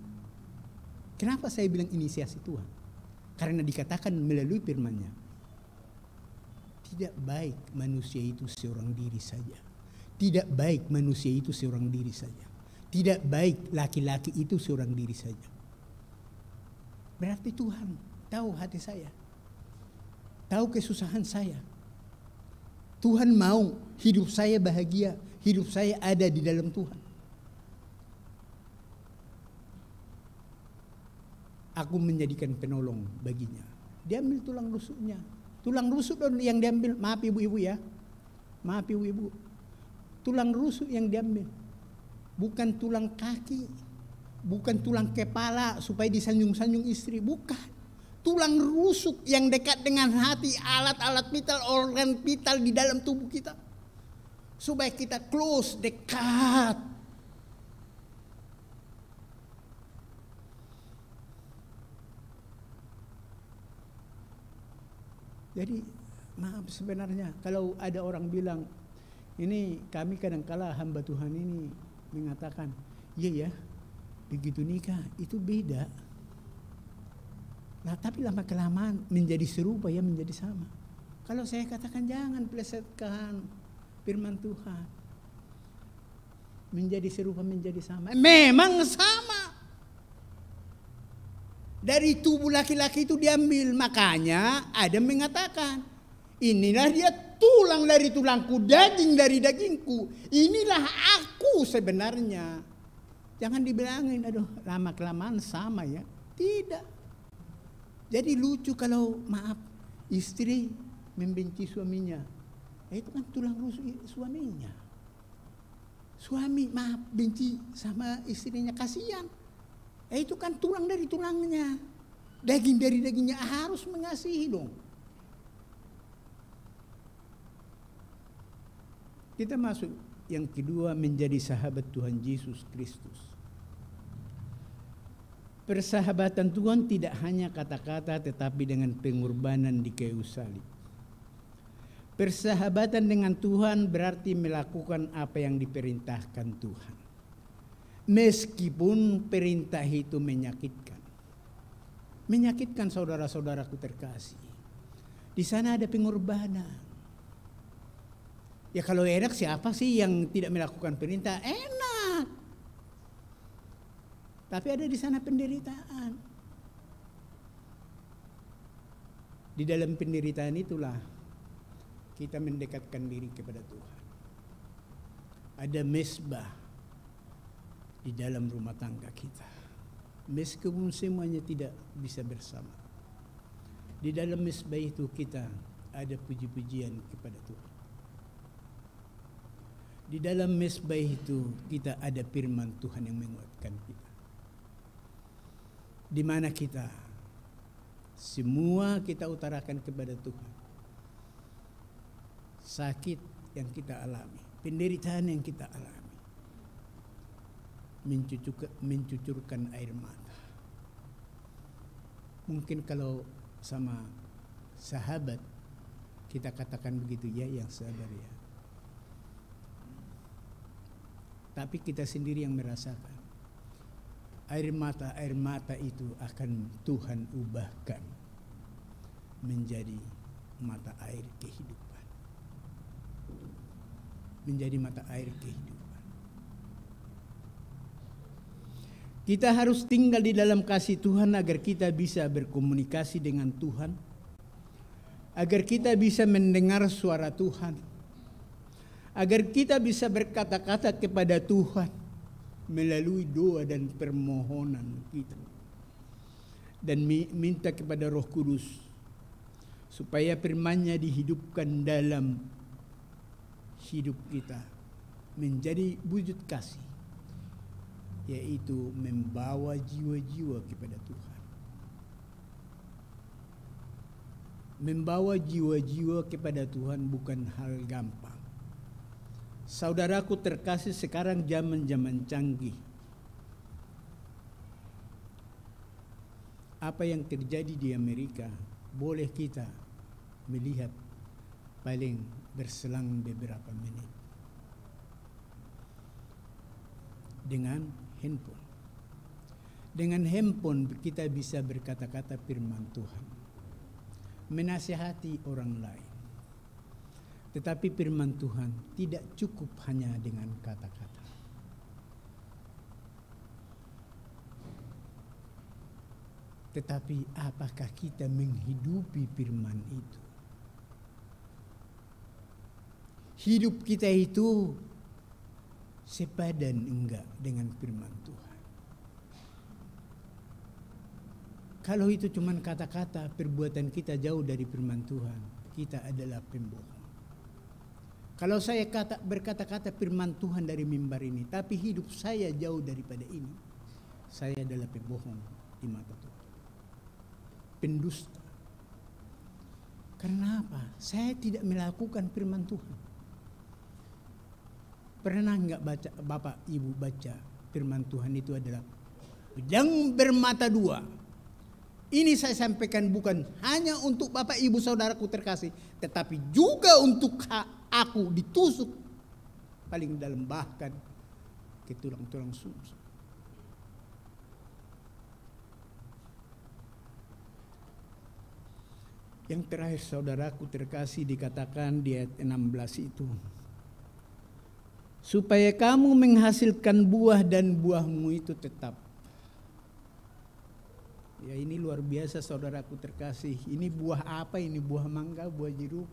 Kenapa saya bilang inisiasi Tuhan? Karena dikatakan melalui firman-Nya, tidak baik manusia itu seorang diri saja. Tidak baik manusia itu seorang diri saja. Tidak baik laki-laki itu seorang diri saja. Berarti Tuhan tahu hati saya. Tahu kesusahan saya. Tuhan mau hidup saya bahagia. Hidup saya ada di dalam Tuhan. Aku menjadikan penolong baginya. Dia ambil tulang rusuknya. Tulang rusuk yang diambil, maaf ibu-ibu ya. Maaf ibu-ibu. Tulang rusuk yang diambil. Bukan tulang kaki. Bukan tulang kepala supaya disanjung-sanjung istri. Bukan. Tulang rusuk yang dekat dengan hati, alat-alat vital, organ vital di dalam tubuh kita. Supaya kita close, dekat. Jadi maaf sebenarnya kalau ada orang bilang, ini kami kadang-kala hamba Tuhan ini mengatakan, iya ya, begitu nikah itu beda. Nah tapi lama-kelamaan menjadi serupa ya, menjadi sama. Kalau saya katakan jangan plesetkan firman Tuhan. Menjadi serupa, menjadi sama. Memang sama. Dari tubuh laki-laki itu diambil. Makanya ada mengatakan, inilah dia tulang dari tulangku, daging dari dagingku. Inilah aku sebenarnya. Jangan dibilangin, aduh lama-kelamaan sama ya. Tidak. Jadi lucu kalau maaf istri membenci suaminya. Itu kan tulang rusuk suaminya. Suami maaf benci sama istrinya, kasihan. Itu kan tulang dari tulangnya. Daging dari dagingnya, harus mengasihi dong. Kita masuk yang kedua, menjadi sahabat Tuhan Yesus Kristus. Persahabatan Tuhan tidak hanya kata-kata tetapi dengan pengorbanan di kayu salib. Persahabatan dengan Tuhan berarti melakukan apa yang diperintahkan Tuhan. Meskipun perintah itu menyakitkan. Menyakitkan saudara-saudaraku terkasih. Di sana ada pengorbanan. Ya kalau enak, siapa sih yang tidak melakukan perintah? Enak. Tapi ada di sana penderitaan. Di dalam penderitaan itulah kita mendekatkan diri kepada Tuhan. Ada mezbah di dalam rumah tangga kita. Meskipun semuanya tidak bisa bersama. Di dalam mezbah itu kita ada puji-pujian kepada Tuhan. Di dalam mezbah itu kita ada firman Tuhan yang menguatkan kita. Di mana kita semua kita utarakan kepada Tuhan. Sakit yang kita alami, penderitaan yang kita alami, mencucurkan air mata. Mungkin kalau sama sahabat kita katakan begitu, ya yang sabar ya. Tapi kita sendiri yang merasakan air mata itu akan Tuhan ubahkan menjadi mata air kehidupan. Menjadi mata air kehidupan. Kita harus tinggal di dalam kasih Tuhan agar kita bisa berkomunikasi dengan Tuhan. Agar kita bisa mendengar suara Tuhan. Agar kita bisa berkata-kata kepada Tuhan melalui doa dan permohonan kita. Dan minta kepada Roh Kudus supaya firman-Nya dihidupkan dalam hidup kita menjadi wujud kasih, yaitu membawa jiwa-jiwa kepada Tuhan. membawa jiwa-jiwa kepada Tuhan bukan hal gampang. Saudaraku terkasih, sekarang zaman-zaman canggih. Apa yang terjadi di Amerika boleh kita melihat paling berselang beberapa menit dengan handphone. Dengan handphone kita bisa berkata-kata firman Tuhan, menasihati orang lain. Tetapi firman Tuhan tidak cukup hanya dengan kata-kata. Tetapi apakah kita menghidupi firman itu? Hidup kita itu sepadan enggak dengan firman Tuhan? Kalau itu cuma kata-kata, perbuatan kita jauh dari firman Tuhan, kita adalah pembohong. Kalau saya berkata-kata firman Tuhan dari mimbar ini, tapi hidup saya jauh daripada ini, saya adalah pembohong di mata Tuhan. Pendusta. Karena apa? Saya tidak melakukan firman Tuhan. Pernah enggak Bapak Ibu baca firman Tuhan itu adalah pedang bermata dua. Ini saya sampaikan bukan hanya untuk Bapak Ibu saudaraku terkasih, tetapi juga untuk aku ditusuk paling dalam, bahkan ke tulang-tulang sumsum. Yang terakhir saudaraku terkasih dikatakan di ayat 16 itu, supaya kamu menghasilkan buah dan buahmu itu tetap. Ya, ini luar biasa saudaraku terkasih. Ini buah apa ini? Buah mangga, buah jeruk.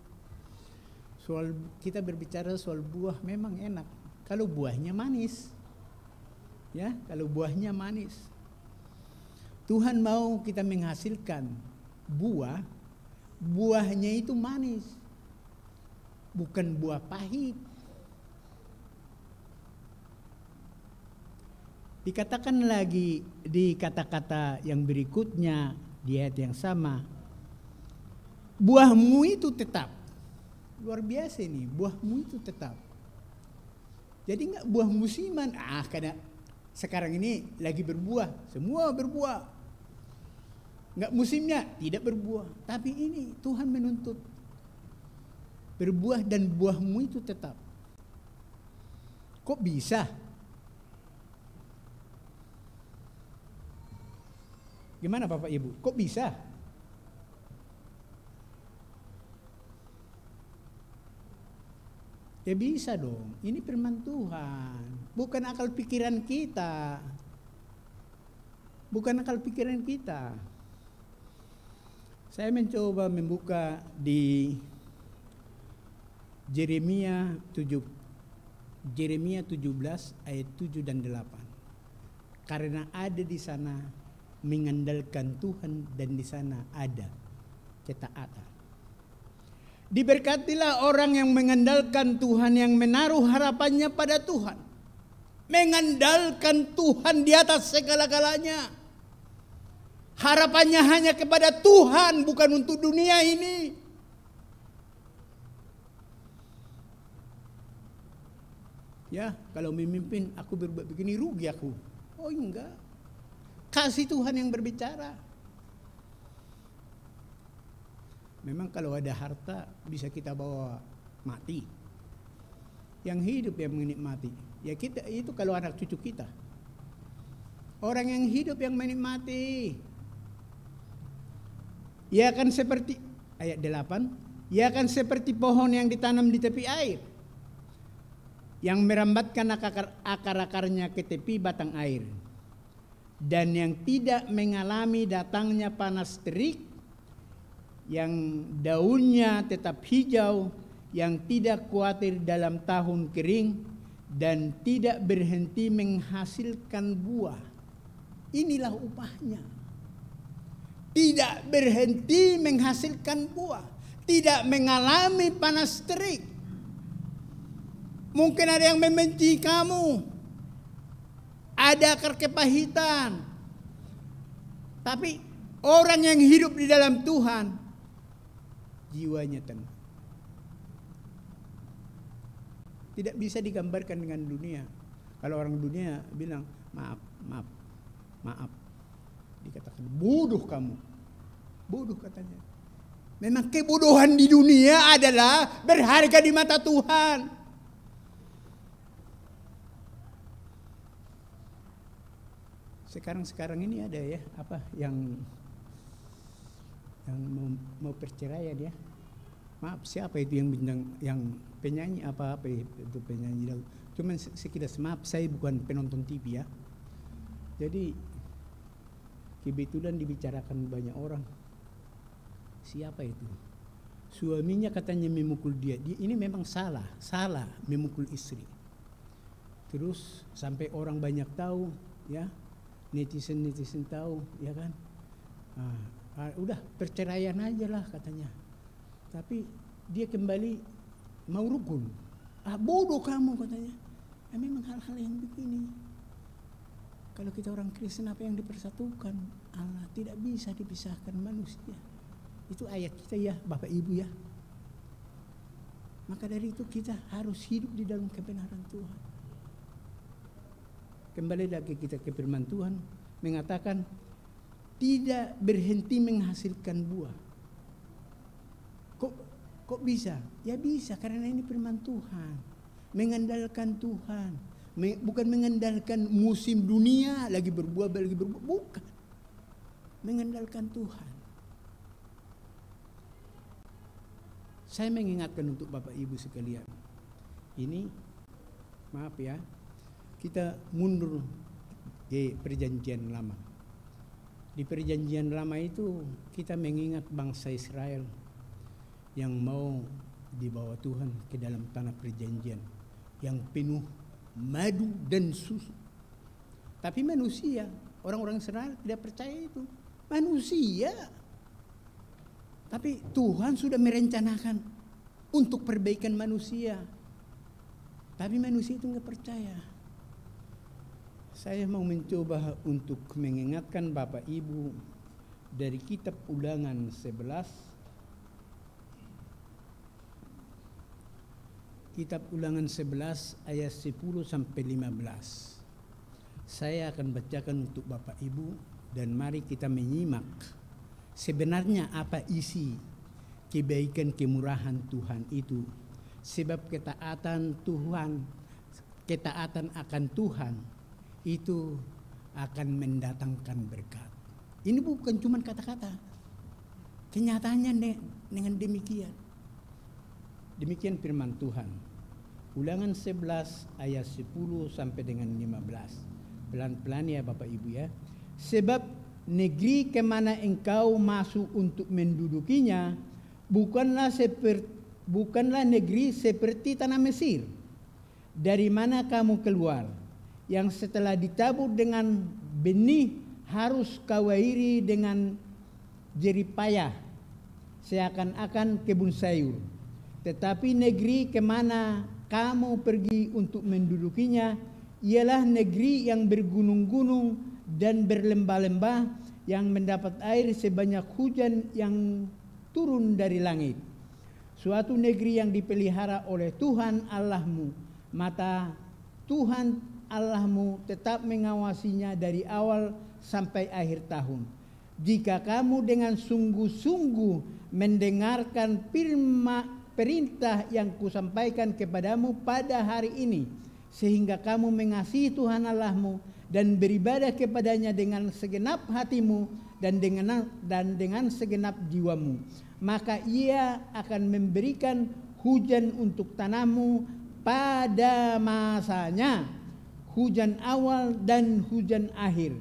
Kita berbicara soal buah memang enak kalau buahnya manis. Ya, kalau buahnya manis. Tuhan mau kita menghasilkan buahnya itu manis, bukan buah pahit. Dikatakan lagi di kata-kata yang berikutnya di ayat yang sama, buahmu itu tetap. Luar biasa ini, buahmu itu tetap. Jadi enggak buah musiman, karena sekarang ini lagi berbuah, semua berbuah. Enggak musimnya, tidak berbuah. Tapi ini Tuhan menuntut berbuah dan buahmu itu tetap. Kok bisa? Gimana Bapak Ibu? Kok bisa? Ya bisa dong. Ini firman Tuhan, bukan akal pikiran kita. Bukan akal pikiran kita. Saya mencoba membuka di Yeremia 17 ayat 7 dan 8. Karena ada di sana mengandalkan Tuhan dan di sana ada ketaatan. Diberkatilah orang yang mengandalkan Tuhan, yang menaruh harapannya pada Tuhan. Mengandalkan Tuhan di atas segala-galanya. Harapannya hanya kepada Tuhan, bukan untuk dunia ini. Ya, kalau memimpin aku berbuat begini, rugi aku. Oh enggak. Kasih Tuhan yang berbicara. Memang kalau ada harta bisa kita bawa mati. Yang hidup yang menikmati. Ya kita itu kalau anak cucu kita. Orang yang hidup yang menikmati. Ia akan seperti ayat 8, ia akan seperti pohon yang ditanam di tepi air, yang merambatkan akar-akarnya ke tepi batang air, dan yang tidak mengalami datangnya panas terik, yang daunnya tetap hijau, yang tidak khawatir dalam tahun kering, dan tidak berhenti menghasilkan buah. Inilah upahnya. Tidak berhenti menghasilkan buah, tidak mengalami panas terik. Mungkin ada yang membenci kamu, ada akar kepahitan. Tapi orang yang hidup di dalam Tuhan jiwanya tenang. Tidak bisa digambarkan dengan dunia. Kalau orang dunia bilang maaf, dikatakan bodoh kamu, bodoh katanya. Memang kebodohan di dunia adalah berharga di mata Tuhan. Sekarang ini ada ya apa yang mau perceraian ya. Maaf, siapa itu yang bintang, yang penyanyi apa itu penyanyi lagu. Cuman sekilas maaf, saya bukan penonton TV ya. Jadi kebetulan dibicarakan banyak orang. Siapa itu? Suaminya katanya memukul dia. Ini memang salah memukul istri. Terus sampai orang banyak tahu ya. Netizen tahu ya kan. Udah perceraian aja lah katanya. Tapi dia kembali mau rukun. Bodoh kamu katanya. Memang hal-hal yang begini. Kalau kita orang Kristen, apa yang dipersatukan Allah tidak bisa dipisahkan manusia. Itu ayat kita ya Bapak Ibu ya. Maka dari itu kita harus hidup di dalam kebenaran Tuhan. Kembali lagi kita ke firman Tuhan, mengatakan tidak berhenti menghasilkan buah. Kok bisa? Ya bisa, karena ini firman Tuhan. Mengandalkan Tuhan. Bukan mengandalkan musim dunia lagi berbuah. Bukan. Mengandalkan Tuhan. Saya mengingatkan untuk Bapak Ibu sekalian. Ini, maaf ya, kita mundur ke perjanjian lama. Di perjanjian lama itu kita mengingat bangsa Israel yang mau dibawa Tuhan ke dalam tanah perjanjian yang penuh madu dan susu. Tapi manusia, orang-orang Israel tidak percaya itu. Manusia. Tapi Tuhan sudah merencanakan untuk perbaikan manusia. Tapi manusia itu nggak percaya. Saya mau mencoba untuk mengingatkan Bapak Ibu dari kitab Ulangan 11. Kitab Ulangan 11 ayat 10 sampai 15. Saya akan bacakan untuk Bapak Ibu dan mari kita menyimak sebenarnya apa isi kebaikan kemurahan Tuhan itu. Sebab ketaatan akan Tuhan itu akan mendatangkan berkat. Ini bukan cuma kata-kata. Kenyataannya dengan demikian. Demikian firman Tuhan. Ulangan 11 ayat 10 sampai dengan 15. Pelan-pelan ya Bapak Ibu ya. Sebab negeri kemana engkau masuk untuk mendudukinya bukanlah negeri seperti tanah Mesir, dari mana kamu keluar, yang setelah ditabur dengan benih harus kau airi dengan jerih payah, seakan-akan kebun sayur. Tetapi negeri kemana kamu pergi untuk mendudukinya ialah negeri yang bergunung-gunung dan berlembah-lembah, yang mendapat air sebanyak hujan yang turun dari langit. Suatu negeri yang dipelihara oleh Tuhan Allahmu. Mata Tuhan Allahmu tetap mengawasinya dari awal sampai akhir tahun. Jika kamu dengan sungguh-sungguh mendengarkan perintah yang kusampaikan kepadamu pada hari ini, sehingga kamu mengasihi Tuhan Allahmu dan beribadah kepadanya dengan segenap hatimu dan dengan segenap jiwamu, maka Ia akan memberikan hujan untuk tanahmu pada masanya, hujan awal dan hujan akhir,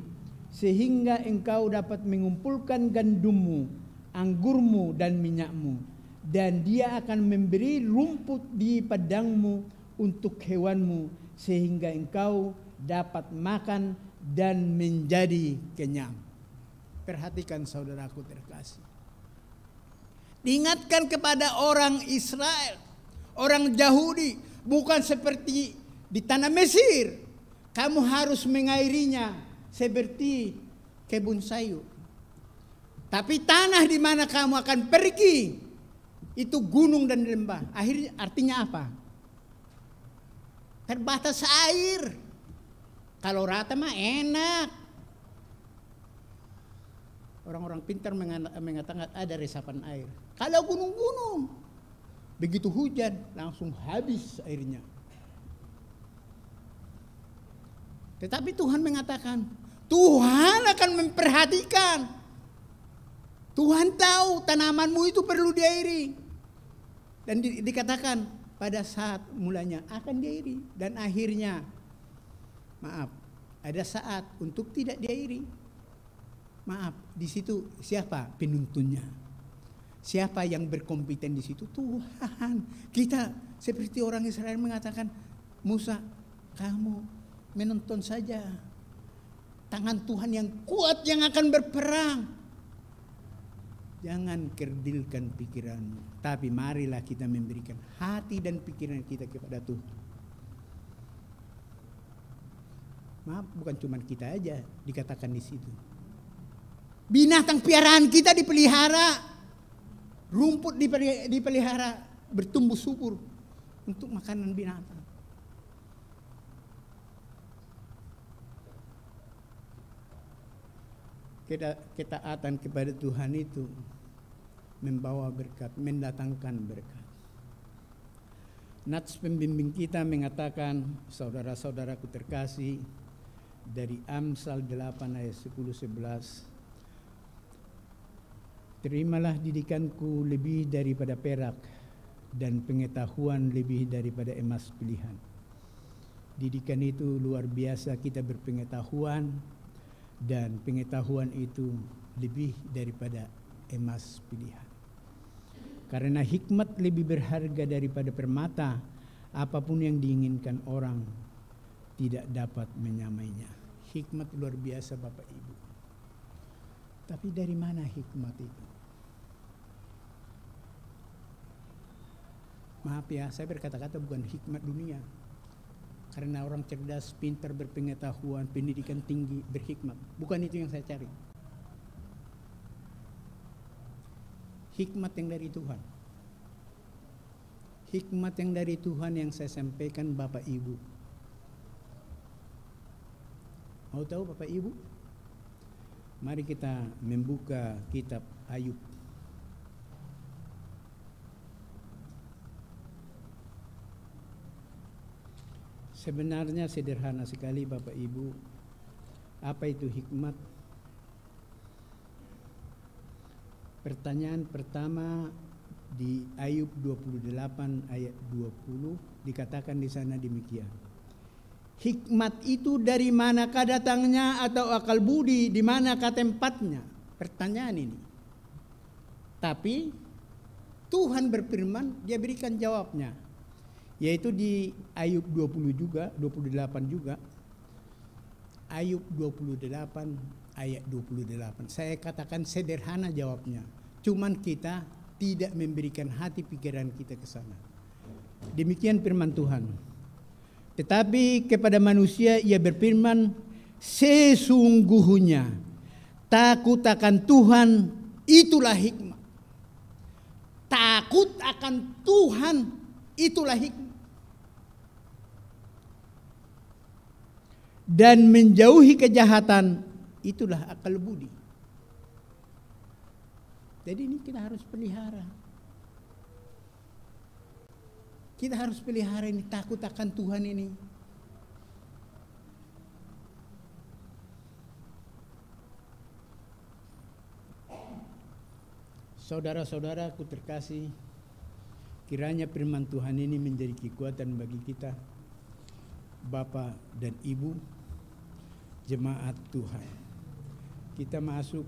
sehingga engkau dapat mengumpulkan gandummu, anggurmu dan minyakmu. Dan Dia akan memberi rumput di padangmu untuk hewanmu, sehingga engkau dapat makan dan menjadi kenyang. Perhatikan saudaraku terkasih. Diingatkan kepada orang Israel, orang Yahudi, bukan seperti di tanah Mesir. Kamu harus mengairinya seperti kebun sayur. Tapi tanah di mana kamu akan pergi, itu gunung dan lembah. Akhirnya artinya apa? Terbatas air. Kalau rata mah enak. Orang-orang pintar mengatakan ada resapan air. Kalau gunung-gunung, begitu hujan langsung habis airnya. Tetapi Tuhan mengatakan, Tuhan akan memperhatikan. Tuhan tahu tanamanmu itu perlu diairi. Dan dikatakan pada saat mulanya akan diairi. Dan akhirnya, maaf, ada saat untuk tidak diairi. Maaf, di situ siapa penuntunnya? Siapa yang berkompeten di situ? Tuhan. Kita seperti orang Israel mengatakan, Musa, kamu menonton saja. Tangan Tuhan yang kuat yang akan berperang. Jangan kerdilkan pikiranmu, tapi marilah kita memberikan hati dan pikiran kita kepada Tuhan. Maaf, bukan cuma kita aja dikatakan di situ. Binatang piaraan kita dipelihara, rumput dipelihara, bertumbuh subur untuk makanan binatang. Ketaatan kepada Tuhan itu membawa berkat, mendatangkan berkat. Nats pembimbing kita mengatakan, saudara-saudaraku terkasih, dari Amsal 8 ayat 10-11, terimalah didikanku lebih daripada perak dan pengetahuan lebih daripada emas pilihan. Didikan itu luar biasa, kita berpengetahuan, dan pengetahuan itu lebih daripada emas pilihan. Karena hikmat lebih berharga daripada permata, apapun yang diinginkan orang tidak dapat menyamainya. Hikmat luar biasa Bapak Ibu. Tapi dari mana hikmat itu? Maaf ya, saya berkata-kata bukan hikmat dunia. Karena orang cerdas, pintar, berpengetahuan, pendidikan tinggi, berhikmat. Bukan itu yang saya cari. Hikmat yang dari Tuhan. Hikmat yang dari Tuhan yang saya sampaikan Bapak Ibu. Mau tahu Bapak Ibu? Mari kita membuka kitab Ayub. Sebenarnya sederhana sekali Bapak Ibu. Apa itu hikmat? Pertanyaan pertama di Ayub 28 ayat 20 dikatakan di sana demikian. Hikmat itu dari manakah datangnya atau akal budi di manakah tempatnya? Pertanyaan ini. Tapi Tuhan berfirman, Dia berikan jawabnya. Yaitu di Ayub 20 juga, 28 juga. Ayub 28 ayat 28. Saya katakan sederhana jawabnya. Cuman kita tidak memberikan hati pikiran kita ke sana. Demikian firman Tuhan. Tetapi kepada manusia Ia berfirman, sesungguhnya takut akan Tuhan itulah hikmat. Takut akan Tuhan itulah hikmat. Dan menjauhi kejahatan itulah akal budi. Jadi ini kita harus pelihara. Kita harus pelihara ini, takut akan Tuhan ini. Saudara-saudaraku terkasih, kiranya firman Tuhan ini menjadi kekuatan bagi kita, Bapak dan Ibu, jemaat Tuhan. Kita masuk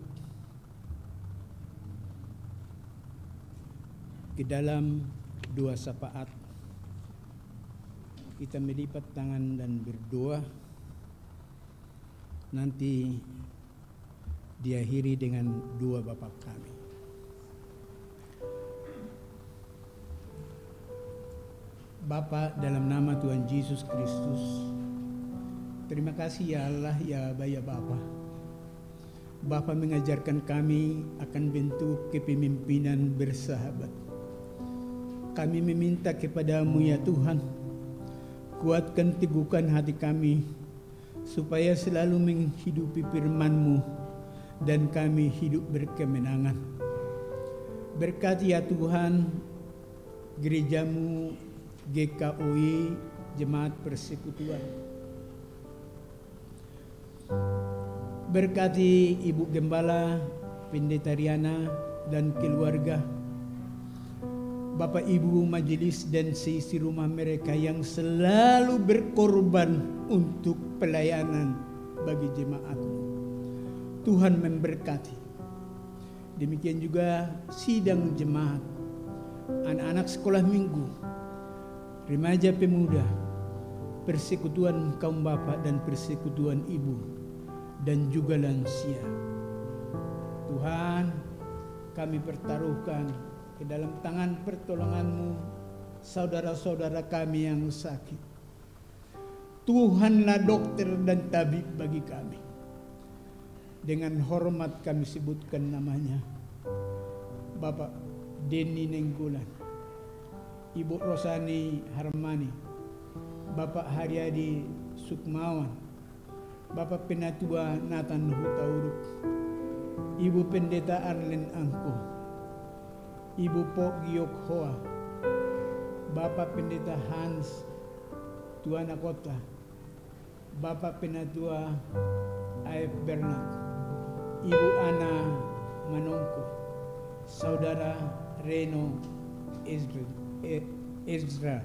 ke dalam dua syafaat. Kita melipat tangan dan berdoa. Nanti diakhiri dengan doa Bapa kami. Bapa, dalam nama Tuhan Yesus Kristus, terima kasih ya Allah, ya Aba, ya Bapa. Bapa mengajarkan kami akan bentuk kepemimpinan bersahabat. Kami meminta kepada-Mu ya Tuhan, kuatkan teguhkan hati kami, supaya selalu menghidupi firman-Mu dan kami hidup berkemenangan. Berkati ya Tuhan gereja-Mu GKOI Jemaat Persekutuan. Berkati Ibu Gembala, Pendeta Riana dan keluarga, Bapak Ibu majelis dan seisi rumah mereka yang selalu berkorban untuk pelayanan bagi jemaat-Mu. Tuhan memberkati. Demikian juga sidang jemaat, anak-anak sekolah minggu, remaja pemuda, persekutuan kaum bapak dan persekutuan ibu, dan juga lansia. Tuhan, kami pertaruhkan ke dalam tangan pertolongan-Mu saudara-saudara kami yang sakit. Tuhanlah dokter dan tabib bagi kami. Dengan hormat kami sebutkan namanya, Bapak Denny Nenggolan, Ibu Rosani Harmani, Bapak Haryadi Sukmawan, Bapak Penatua Nathan Hutauruk, Ibu Pendeta Arlen Angko, Ibu Pok Giok Hoa, Bapak Pendeta Hans Tuana Kota, Bapak Penatua AF Bernard, Ibu Ana Manongko, Saudara Reno Ezra.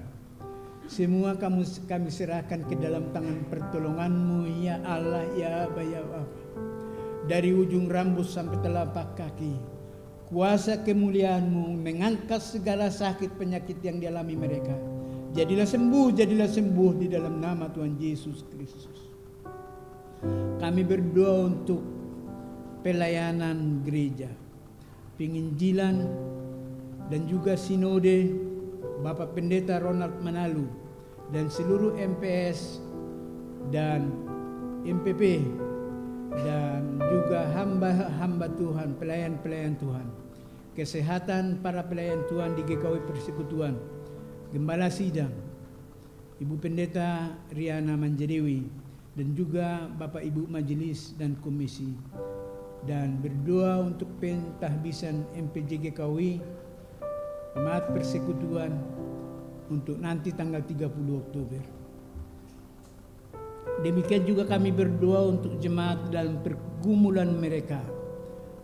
Semua kami serahkan ke dalam tangan pertolongan-Mu ya Allah, ya Aba, ya Bapa. Dari ujung rambut sampai telapak kaki, kuasa kemuliaan-Mu mengangkat segala sakit penyakit yang dialami mereka. Jadilah sembuh di dalam nama Tuhan Yesus Kristus. Kami berdoa untuk pelayanan gereja, penginjilan, dan juga sinode Bapak Pendeta Ronald Manalu dan seluruh MPS dan MPP dan juga hamba-hamba Tuhan, pelayan-pelayan Tuhan, kesehatan para pelayan Tuhan di GKOI Persekutuan, Gembala Sidang, Ibu Pendeta Riana Manjedewi, dan juga Bapak Ibu Majelis dan Komisi, dan berdoa untuk pentahbisan MPJ GKOI Jemaat Persekutuan untuk nanti tanggal 30 Oktober. Demikian juga kami berdoa untuk jemaat dalam pergumulan mereka,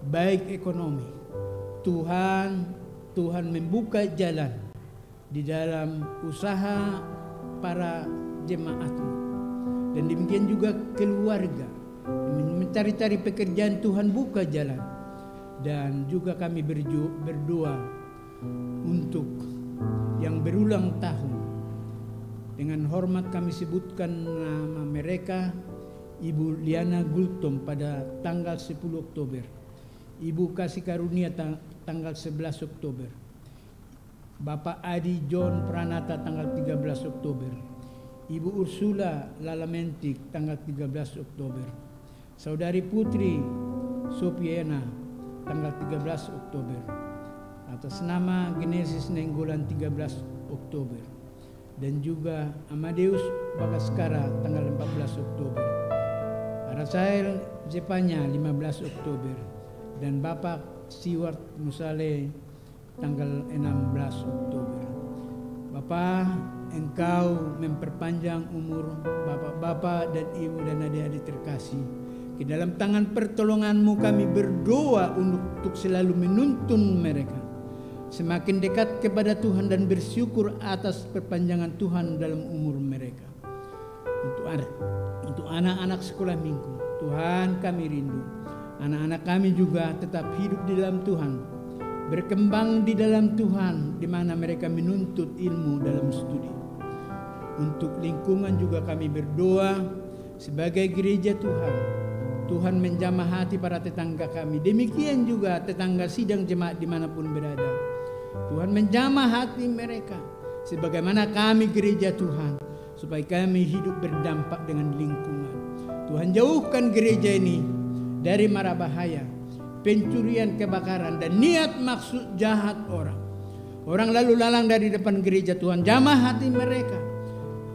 baik ekonomi. Tuhan membuka jalan di dalam usaha para jemaat-Mu. Dan demikian juga keluarga mencari-cari pekerjaan, Tuhan buka jalan. Dan juga kami berdoa untuk yang berulang tahun. Dengan hormat kami sebutkan nama mereka: Ibu Liana Gultom pada tanggal 10 Oktober, Ibu Kasih Karunia tanggal 11 Oktober, Bapak Adi John Pranata tanggal 13 Oktober, Ibu Ursula Lalamentik tanggal 13 Oktober, Saudari Putri Sopiana tanggal 13 Oktober, atas nama Genesis Nenggolan 13 Oktober, dan juga Amadeus Bagaskara tanggal 14 Oktober, Arasael Jepanya 15 Oktober, dan Bapak Stewart Musale tanggal 16 Oktober. Bapak, Engkau memperpanjang umur bapak-bapak dan ibu dan adik-adik terkasih. Di dalam tangan pertolongan-Mu kami berdoa untuk selalu menuntun mereka semakin dekat kepada Tuhan dan bersyukur atas perpanjangan Tuhan dalam umur mereka. Untuk anak-anak sekolah minggu, Tuhan kami rindu anak-anak kami juga tetap hidup di dalam Tuhan, berkembang di dalam Tuhan, di mana mereka menuntut ilmu dalam studi. Untuk lingkungan juga kami berdoa sebagai gereja Tuhan. Tuhan menjamah hati para tetangga kami. Demikian juga tetangga sidang jemaat dimanapun berada. Tuhan menjamah hati mereka, sebagaimana kami gereja Tuhan, supaya kami hidup berdampak dengan lingkungan. Tuhan jauhkan gereja ini dari mara bahaya, pencurian, kebakaran, dan niat maksud jahat orang. Orang lalu lalang dari depan gereja Tuhan, jamah hati mereka.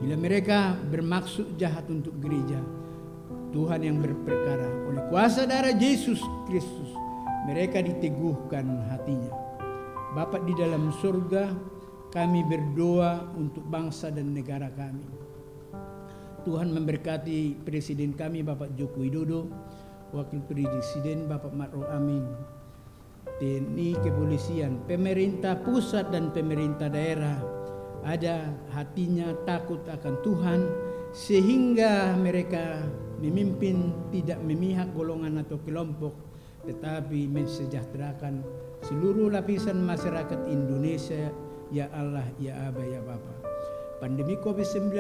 Bila mereka bermaksud jahat untuk gereja, Tuhan yang berperkara. Oleh kuasa darah Yesus Kristus, mereka diteguhkan hatinya. Bapa di dalam surga, kami berdoa untuk bangsa dan negara kami. Tuhan memberkati Presiden kami Bapak Joko Widodo, Wakil Presiden Bapak Ma'ruf Amin, TNI, Kepolisian, pemerintah pusat dan pemerintah daerah ada hatinya takut akan Tuhan, sehingga mereka memimpin tidak memihak golongan atau kelompok, tetapi mensejahterakan seluruh lapisan masyarakat Indonesia. Ya Allah, ya Aba, ya Bapa. Pandemi COVID-19,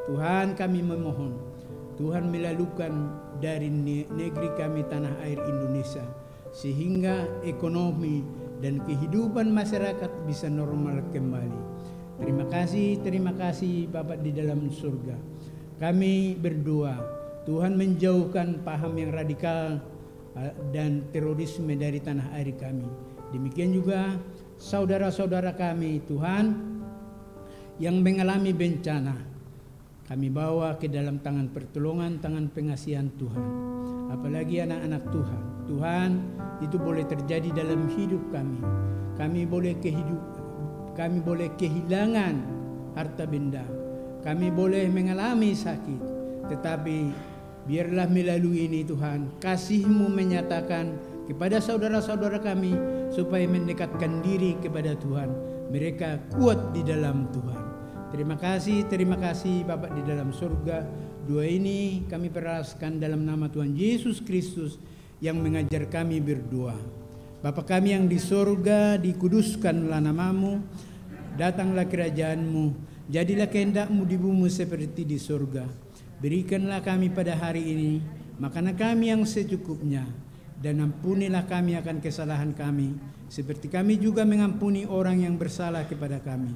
Tuhan kami memohon, Tuhan melalukan dari negeri kami tanah air Indonesia, sehingga ekonomi dan kehidupan masyarakat bisa normal kembali. Terima kasih Bapak di dalam surga. Kami berdoa, Tuhan menjauhkan paham yang radikal dan terorisme dari tanah air kami. Demikian juga saudara-saudara kami Tuhan yang mengalami bencana, kami bawa ke dalam tangan pertolongan, tangan pengasihan Tuhan. Apalagi anak-anak Tuhan. Tuhan, itu boleh terjadi dalam hidup kami. Kami boleh kehilangan harta benda. Kami boleh mengalami sakit. Tetapi biarlah melalui ini Tuhan, kasih-Mu menyatakan kepada saudara-saudara kami supaya mendekatkan diri kepada Tuhan. Mereka kuat di dalam Tuhan. Terima kasih Bapak di dalam surga. Doa ini kami peraskan dalam nama Tuhan Yesus Kristus yang mengajar kami berdoa. Bapa kami yang di surga, dikuduskanlah nama-Mu, datanglah kerajaan-Mu, jadilah kehendak-Mu di bumi seperti di surga. Berikanlah kami pada hari ini makanan kami yang secukupnya, dan ampunilah kami akan kesalahan kami, seperti kami juga mengampuni orang yang bersalah kepada kami.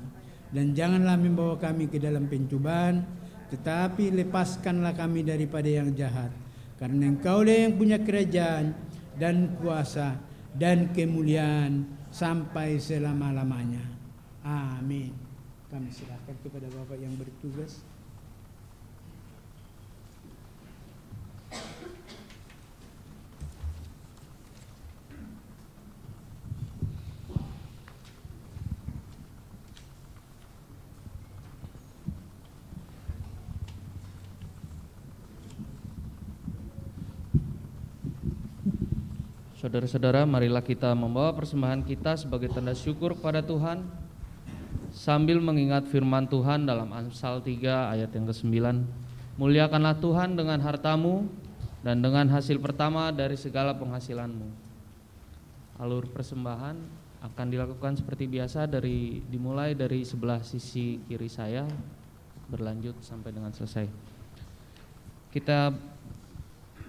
Dan janganlah membawa kami ke dalam pencobaan, tetapi lepaskanlah kami daripada yang jahat. Karena Engkaulah yang punya kerajaan dan kuasa dan kemuliaan sampai selama-lamanya. Amin. Kami serahkan kepada Bapak yang bertugas. Saudara-saudara, marilah kita membawa persembahan kita sebagai tanda syukur kepada Tuhan, sambil mengingat firman Tuhan dalam Amsal 3 ayat yang ke-9. Muliakanlah Tuhan dengan hartamu dan dengan hasil pertama dari segala penghasilanmu. Alur persembahan akan dilakukan seperti biasa, dimulai dari sebelah sisi kiri saya, berlanjut sampai dengan selesai. Kita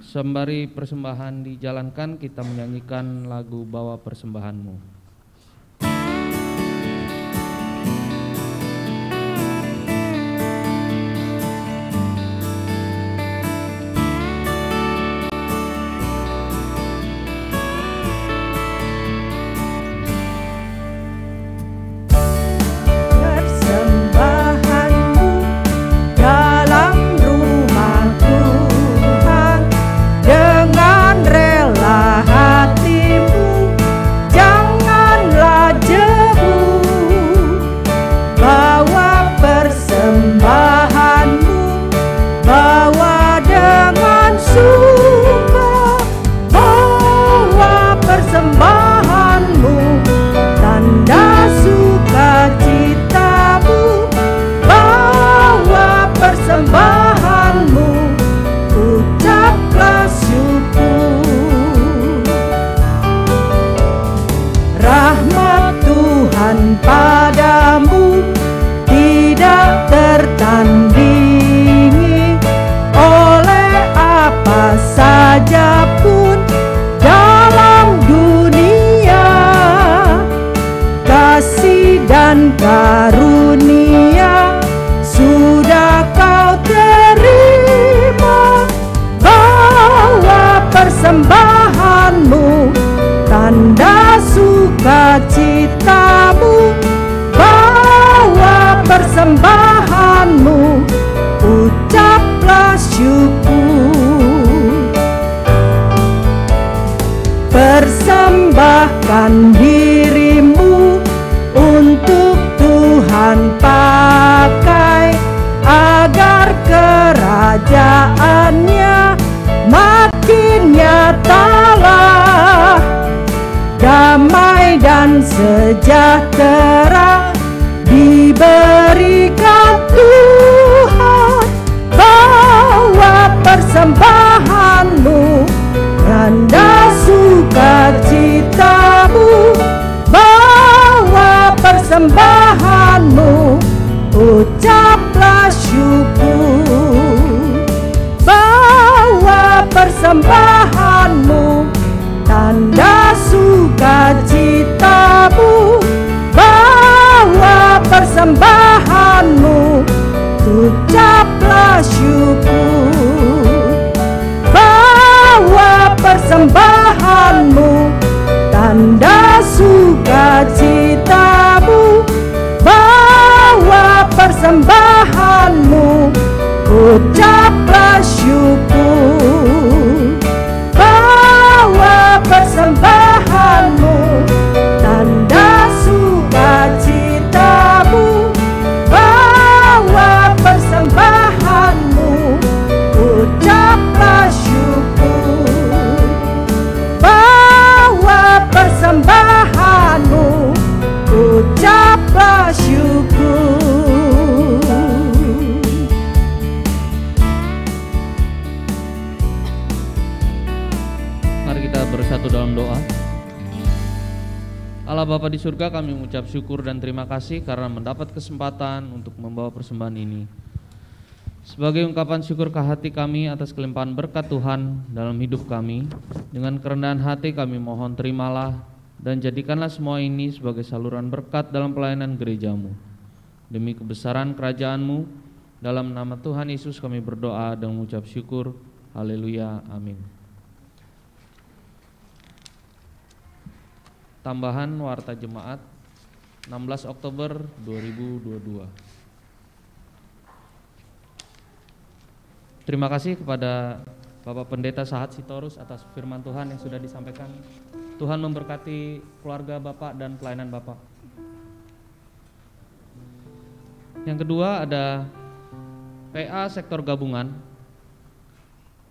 sembari persembahan dijalankan, kita menyanyikan lagu Bawa Persembahanmu. Padamu tidak tertandingi oleh apa saja pun dalam dunia. Kasih dan karunia sudah kau terima. Bawa persembahanmu, tanda sukacitamu. serahkan dirimu untuk Tuhan pakai, agar kerajaannya makin nyatalah. Damai dan sejahtera diberikan Tuhan. Bawa persembahanmu, randa sukacitamu. Bawa persembahanmu, ucaplah syukur. Bawa persembahanmu, tanda sukacitamu. Bawa persembahanmu, ucaplah syukur. Bawa persembahanmu, tanda sukacitamu. Bawa persembahanmu, ucaplah syukur. Bawa persembahanmu, tanda sukacitamu. Bawa persembahanmu, ucaplah syukur. Bawa persembahanmu, ucaplah syukur. Mari kita bersatu dalam doa. Allah Bapa di surga, kami mengucap syukur dan terima kasih karena mendapat kesempatan untuk membawa persembahan ini. Sebagai ungkapan syukur ke hati kami atas kelimpahan berkat Tuhan dalam hidup kami, dengan kerendahan hati kami mohon terimalah dan jadikanlah semua ini sebagai saluran berkat dalam pelayanan gerejamu. Demi kebesaran kerajaan-Mu, dalam nama Tuhan Yesus kami berdoa dan mengucap syukur. Haleluya, amin. Tambahan Warta Jemaat 16 Oktober 2022. Terima kasih kepada Bapak Pendeta Sahat Sitorus atas firman Tuhan yang sudah disampaikan. Tuhan memberkati keluarga Bapak dan pelayanan Bapak. Yang kedua ada PA Sektor Gabungan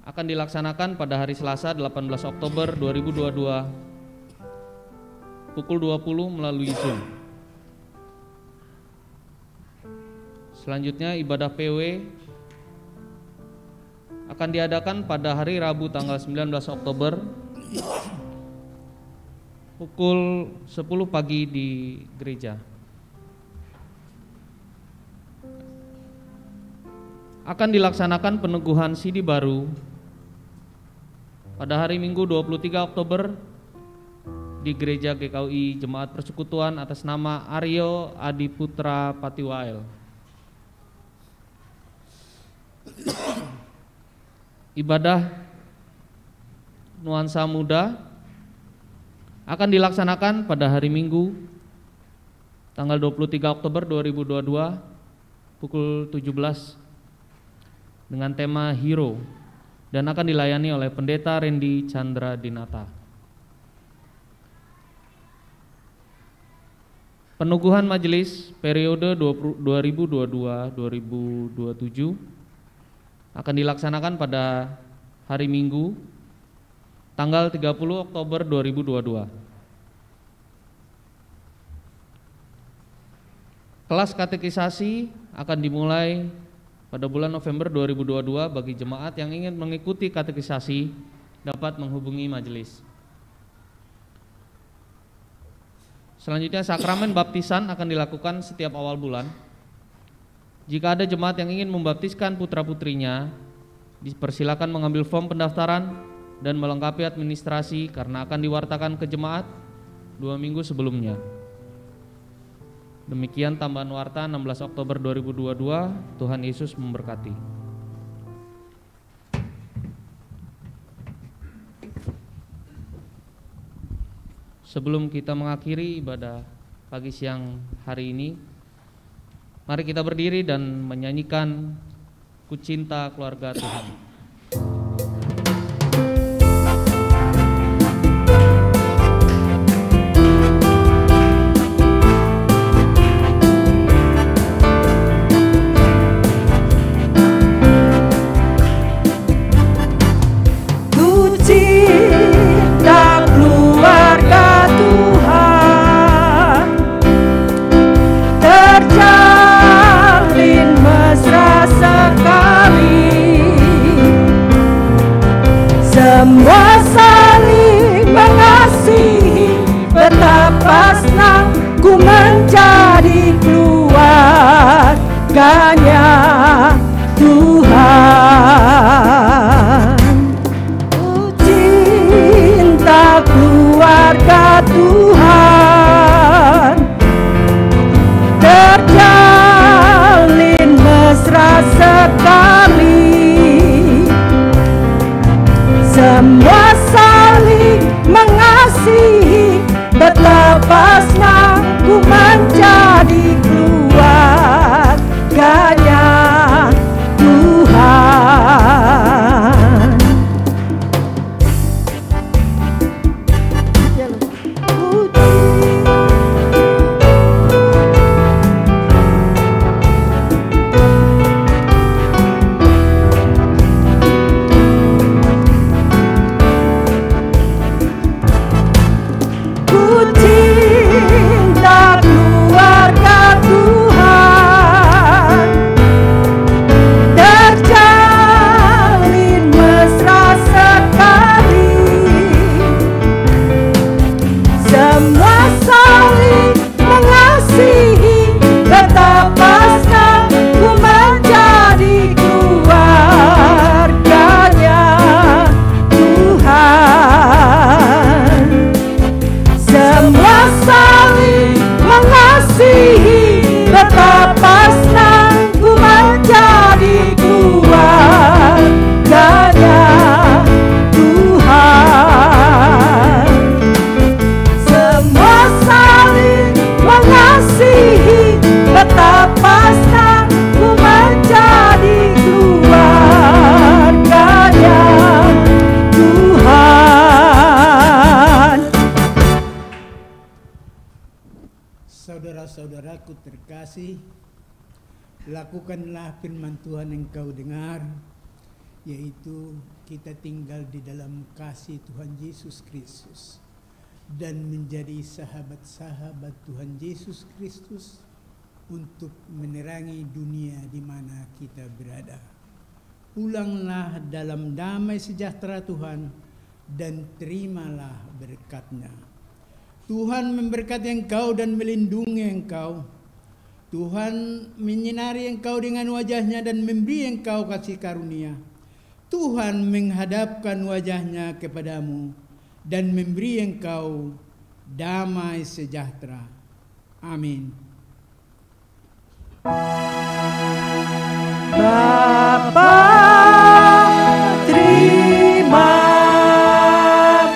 akan dilaksanakan pada hari Selasa 18 Oktober 2022 pukul 20 melalui Zoom. Selanjutnya ibadah PW akan diadakan pada hari Rabu tanggal 19 Oktober pukul 10 pagi di gereja. Akan dilaksanakan peneguhan CD baru pada hari Minggu 23 Oktober di Gereja GKUI Jemaat Persekutuan atas nama Aryo Adiputra Patiwael. Ibadah Nuansa Muda akan dilaksanakan pada hari Minggu tanggal 23 Oktober 2022 pukul 17 dengan tema Hero dan akan dilayani oleh Pendeta Randy Chandra Dinata. Peneguhan majelis periode 2022-2027 akan dilaksanakan pada hari Minggu tanggal 30 Oktober 2022. Kelas katekisasi akan dimulai pada bulan November 2022. Bagi jemaat yang ingin mengikuti katekisasi dapat menghubungi majelis. Selanjutnya sakramen baptisan akan dilakukan setiap awal bulan. Jika ada jemaat yang ingin membaptiskan putra-putrinya, dipersilakan mengambil form pendaftaran dan melengkapi administrasi karena akan diwartakan ke jemaat 2 minggu sebelumnya. Demikian tambahan warta 16 Oktober 2022. Tuhan Yesus memberkati. Sebelum kita mengakhiri ibadah pagi siang hari ini, mari kita berdiri dan menyanyikan Ku Cinta Keluarga Tuhan. betapasnya ku menjadi keluarganya Tuhan. Saudara-saudaraku terkasih, lakukanlah firman Tuhan yang kau dengar, yaitu kita tinggal di dalam kasih Tuhan Yesus Kristus dan menjadi sahabat-sahabat Tuhan Yesus Kristus untuk menerangi dunia di mana kita berada. Pulanglah dalam damai sejahtera Tuhan dan terimalah berkat-Nya. Tuhan memberkati engkau dan melindungi engkau. Tuhan menyinari engkau dengan wajah-Nya dan memberi engkau kasih karunia. Tuhan menghadapkan wajah-Nya kepadamu dan memberi engkau damai sejahtera. Amin. Bapa, terima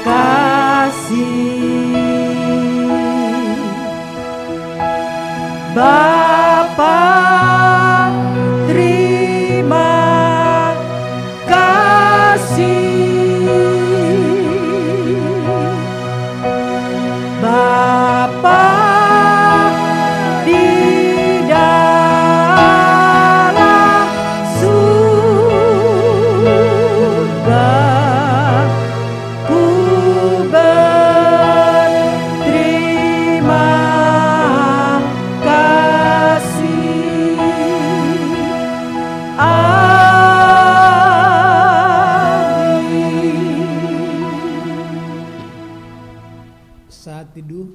kasih. Bapa, terima kasih. Bapa di dalam surga, ku berterima kasih. Amin. Saat teduh,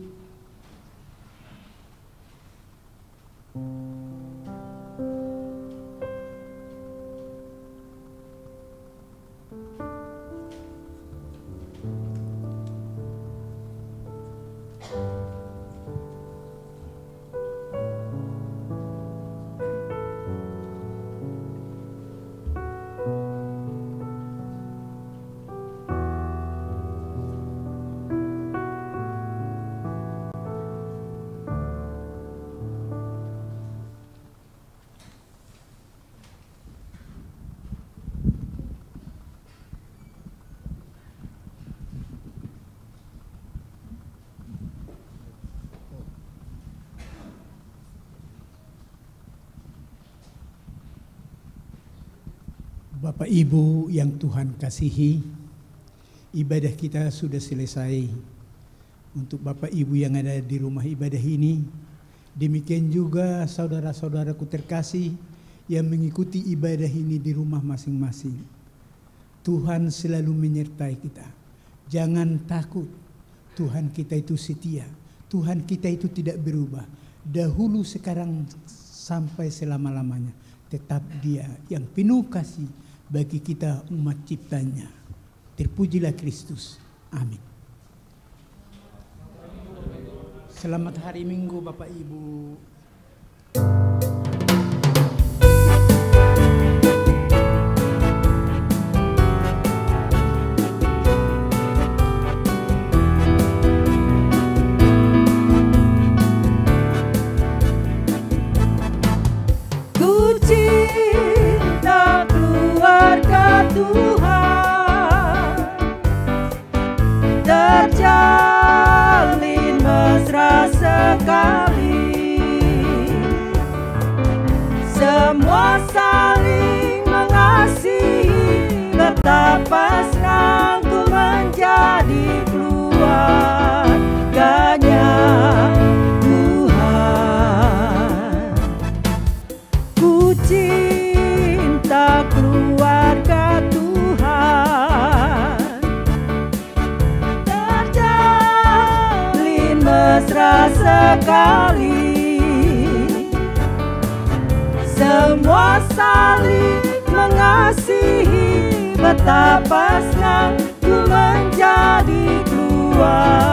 Bapak Ibu yang Tuhan kasihi, ibadah kita sudah selesai. Untuk Bapak Ibu yang ada di rumah ibadah ini, demikian juga saudara-saudaraku terkasih yang mengikuti ibadah ini di rumah masing-masing. Tuhan selalu menyertai kita. Jangan takut, Tuhan kita itu setia. Tuhan kita itu tidak berubah. Dahulu, sekarang, sampai selama-lamanya. Tetap Dia yang penuh kasih bagi kita umat ciptanya. Terpujilah Kristus. Amin. Selamat hari Minggu Bapak Ibu. betapa senang ku menjadi keluarganya Tuhan. Ku cinta keluarga Tuhan, terjalin mesra sekali. Semua saling mengasihi, betapa senang ku menjadi keluarga.